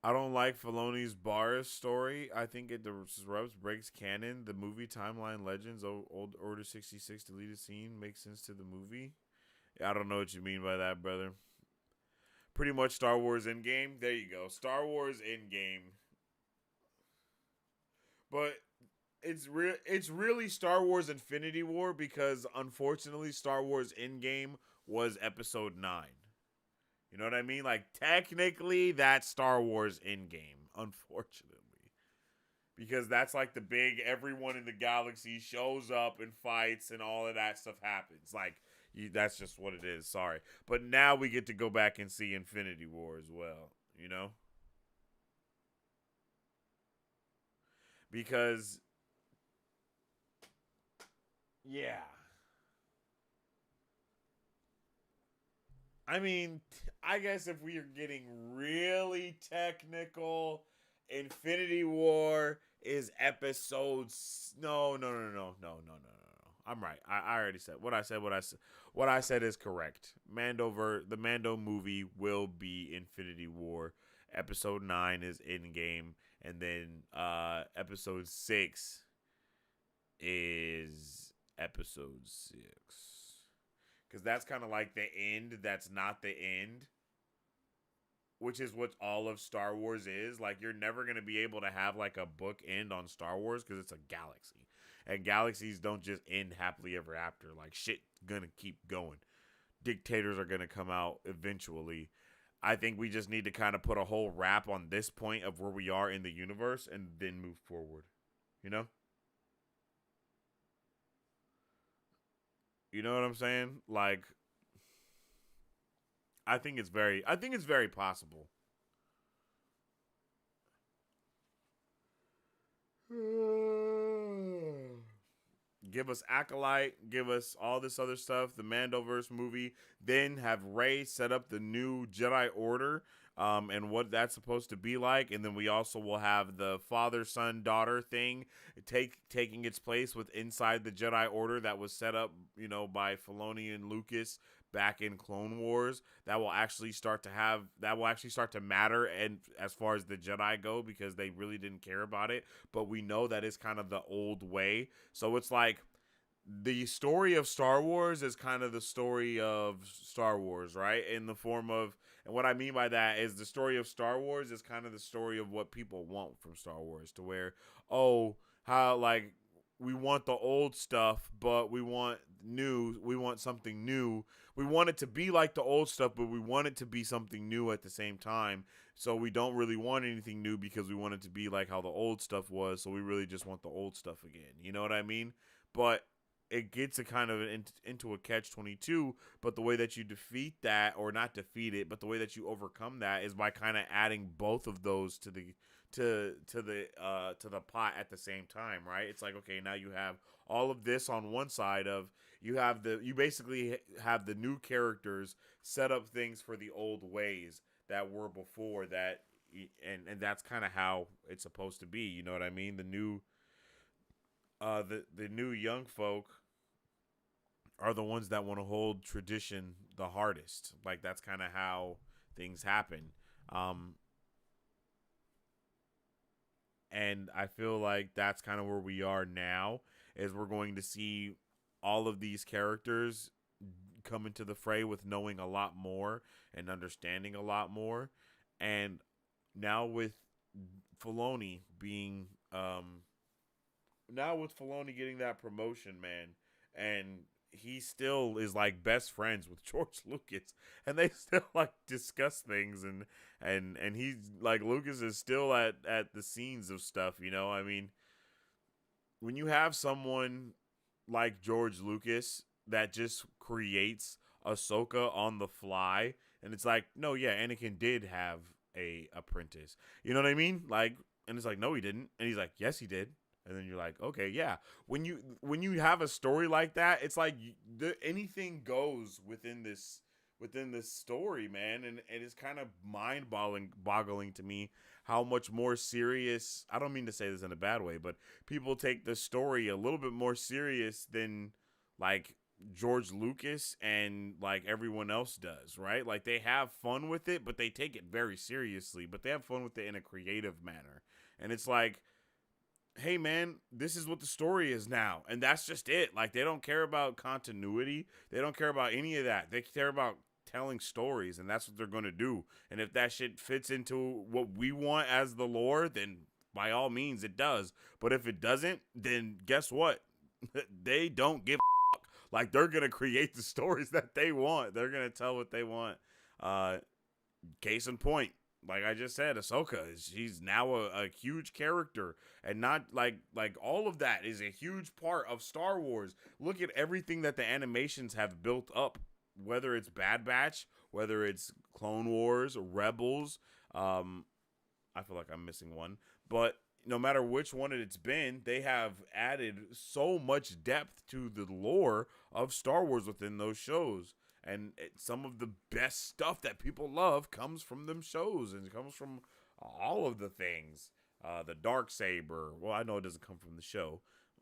I don't like Filoni's Barriss story. I think it disrupts, breaks canon. The movie Timeline Legends, Old Order 66 deleted scene makes sense to the movie. I don't know what you mean by that, brother. Pretty much Star Wars Endgame. There you go. Star Wars Endgame. But it's really Star Wars Infinity War because unfortunately Star Wars Endgame was episode 9. You know what I mean? Like, technically, that's Star Wars Endgame, unfortunately. Because that's like the big, everyone in the galaxy shows up and fights and all of that stuff happens. Like, that's just what it is, sorry. But now we get to go back and see Infinity War as well, you know? Because, yeah. I mean, I guess if we are getting really technical, Infinity War is episodes. No. I'm right. I already said what I said is correct. The Mando movie will be Infinity War. Episode 9 is Endgame, and then episode 6 is episode 6. Because that's kind of like the end that's not the end. Which is what all of Star Wars is. Like, you're never going to be able to have, like, a book end on Star Wars because it's a galaxy. And galaxies don't just end happily ever after. Like, shit going to keep going. Dictators are going to come out eventually. I think we just need to kind of put a whole wrap on this point of where we are in the universe and then move forward. You know? You know what I'm saying? Like, I think it's very possible. Give us Acolyte, give us all this other stuff, the Mandoverse movie, then have Rey set up the new Jedi Order, and what that's supposed to be like, and then we also will have the father, son, daughter thing taking its place with inside the Jedi Order that was set up, by Filoni and Lucas back in Clone Wars. That will actually start to matter, and as far as the Jedi go, because they really didn't care about it, but we know that is kind of the old way. So it's like the story of Star Wars is kind of the story of Star Wars, right? In the form of, and what I mean by that is the story of Star Wars is kind of the story of what people want from Star Wars, to where, oh, how, like, we want the old stuff, but we want something new. We want it to be like the old stuff, but we want it to be something new at the same time. So we don't really want anything new because we want it to be like how the old stuff was. So we really just want the old stuff again. You know what I mean? But it gets a kind of into a catch-22, but the way that you defeat that, or not defeat it, but the way that you overcome that is by kind of adding both of those to the pot at the same time, right? It's like, okay, now you have all of this on one side of, you basically have the new characters set up things for the old ways that were before that, and that's kind of how it's supposed to be, you know what I mean? The new young folk are the ones that want to hold tradition the hardest. Like, that's kind of how things happen. And I feel like that's kind of where we are now, is we're going to see all of these characters come into the fray with knowing a lot more and understanding a lot more. And now with Filoni being, getting that promotion, man, and he still is like best friends with George Lucas, and they still like discuss things, and he's like, Lucas is still at the scenes of stuff, you know? I mean, when you have someone like George Lucas that just creates Ahsoka on the fly, and it's like, no, yeah, Anakin did have a apprentice, you know what I mean? Like, and it's like, no, he didn't, and he's like, yes, he did. And then you're like, okay, yeah. When you have a story like that, it's like anything goes within this story, man. And it is kind of mind-boggling to me how much more serious. I don't mean to say this in a bad way, but people take the story a little bit more serious than like George Lucas and like everyone else does, right? Like, they have fun with it, but they take it very seriously. But they have fun with it in a creative manner, and it's like, hey man, this is what the story is now, and that's just it. Like, they don't care about continuity, they don't care about any of that. They care about telling stories, and that's what they're going to do. And if that shit fits into what we want as the lore, then by all means it does. But if it doesn't, then guess what? They don't give a fuck. Like, they're going to create the stories that they want. They're going to tell what they want. Case in point, like I just said, Ahsoka, she's now a huge character, and not like all of that is a huge part of Star Wars. Look at everything that the animations have built up, whether it's Bad Batch, whether it's Clone Wars, Rebels. I feel like I'm missing one, but no matter which one it's been, they have added so much depth to the lore of Star Wars within those shows. And some of the best stuff that people love comes from them shows, and it comes from all of the things. The Darksaber. Well, I know it doesn't come from the show.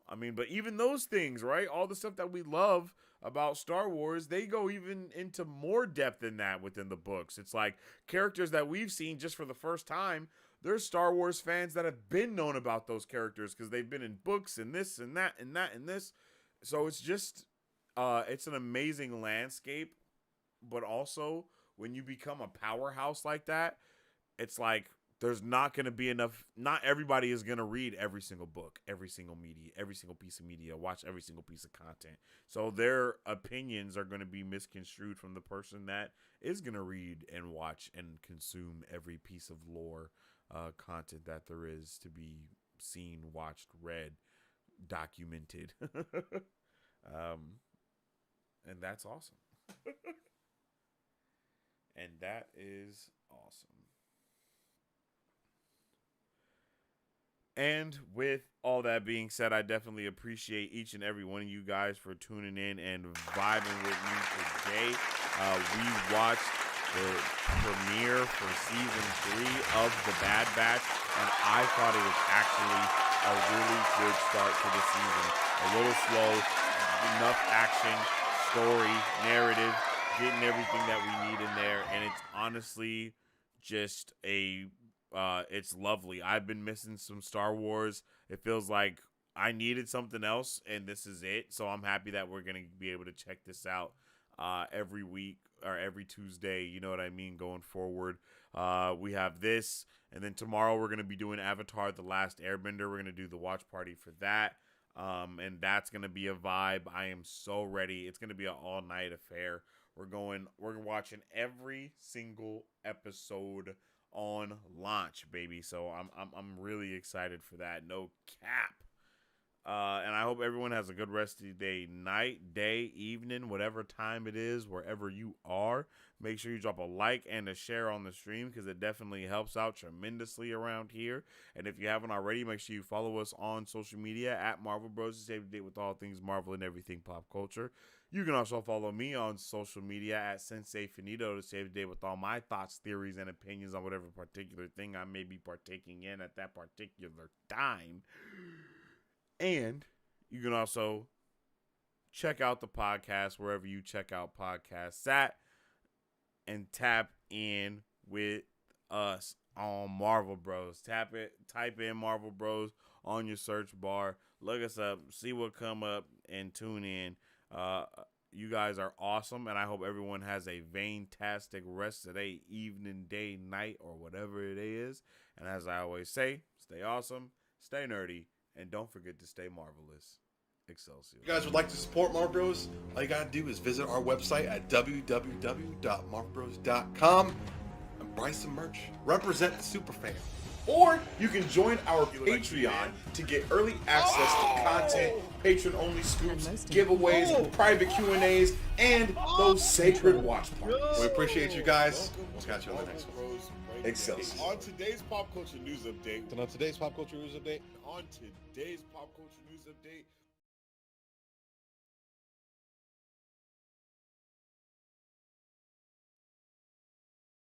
I mean, but even those things, right? All the stuff that we love about Star Wars, they go even into more depth than that within the books. It's like characters that we've seen just for the first time. There's Star Wars fans that have been known about those characters because they've been in books and this and that and that and this. So it's just... it's an amazing landscape, but also when you become a powerhouse like that, it's like there's not going to be enough. Not everybody is going to read every single book, every single media, every single piece of media, watch every single piece of content. So their opinions are going to be misconstrued from the person that is going to read and watch and consume every piece of lore content that there is to be seen, watched, read, documented. And that's awesome. And that is awesome. And with all that being said, I definitely appreciate each and every one of you guys for tuning in and vibing with me today. We watched the premiere for season 3 of The Bad Batch, and I thought it was actually a really good start to the season. A little slow, enough action, story, narrative, getting everything that we need in there, and it's honestly just it's lovely. I've been missing some Star Wars. It feels like I needed something else, and this is it. So I'm happy that we're gonna be able to check this out every week or every Tuesday. You know what I mean? Going forward, we have this, and then tomorrow we're gonna be doing Avatar: The Last Airbender. We're gonna do the watch party for that, and that's gonna be a vibe. I am so ready. It's gonna be an all night affair. We're watching every single episode on launch, baby. So I'm really excited for that. No cap. And I hope everyone has a good rest of the day, night, day, evening, whatever time it is, wherever you are. Make sure you drop a like and a share on the stream because it definitely helps out tremendously around here. And if you haven't already, make sure you follow us on social media at Marvel Bros to stay up to date with all things Marvel and everything pop culture. You can also follow me on social media at Sensei Finito to stay up to date with all my thoughts, theories, and opinions on whatever particular thing I may be partaking in at that particular time. And you can also check out the podcast wherever you check out podcasts at and tap in with us on Marvel Bros. Type in Marvel Bros on your search bar. Look us up, see what come up, and tune in. You guys are awesome, and I hope everyone has a fantastic rest of the evening, day, night, or whatever it is. And as I always say, stay awesome, stay nerdy, and don't forget to stay marvelous. Excelsior. If you guys would like to support Marvel Bros, all you gotta do is visit our website at www.marvelbros.com and buy some merch. Represent the superfan. Or you can join our Patreon to get early access to content, patron-only scoops, giveaways, private Q&As, and those sacred watch parties. We appreciate you guys. We'll catch you on the next one. Excelsior. On today's pop culture news update. On today's pop culture news update.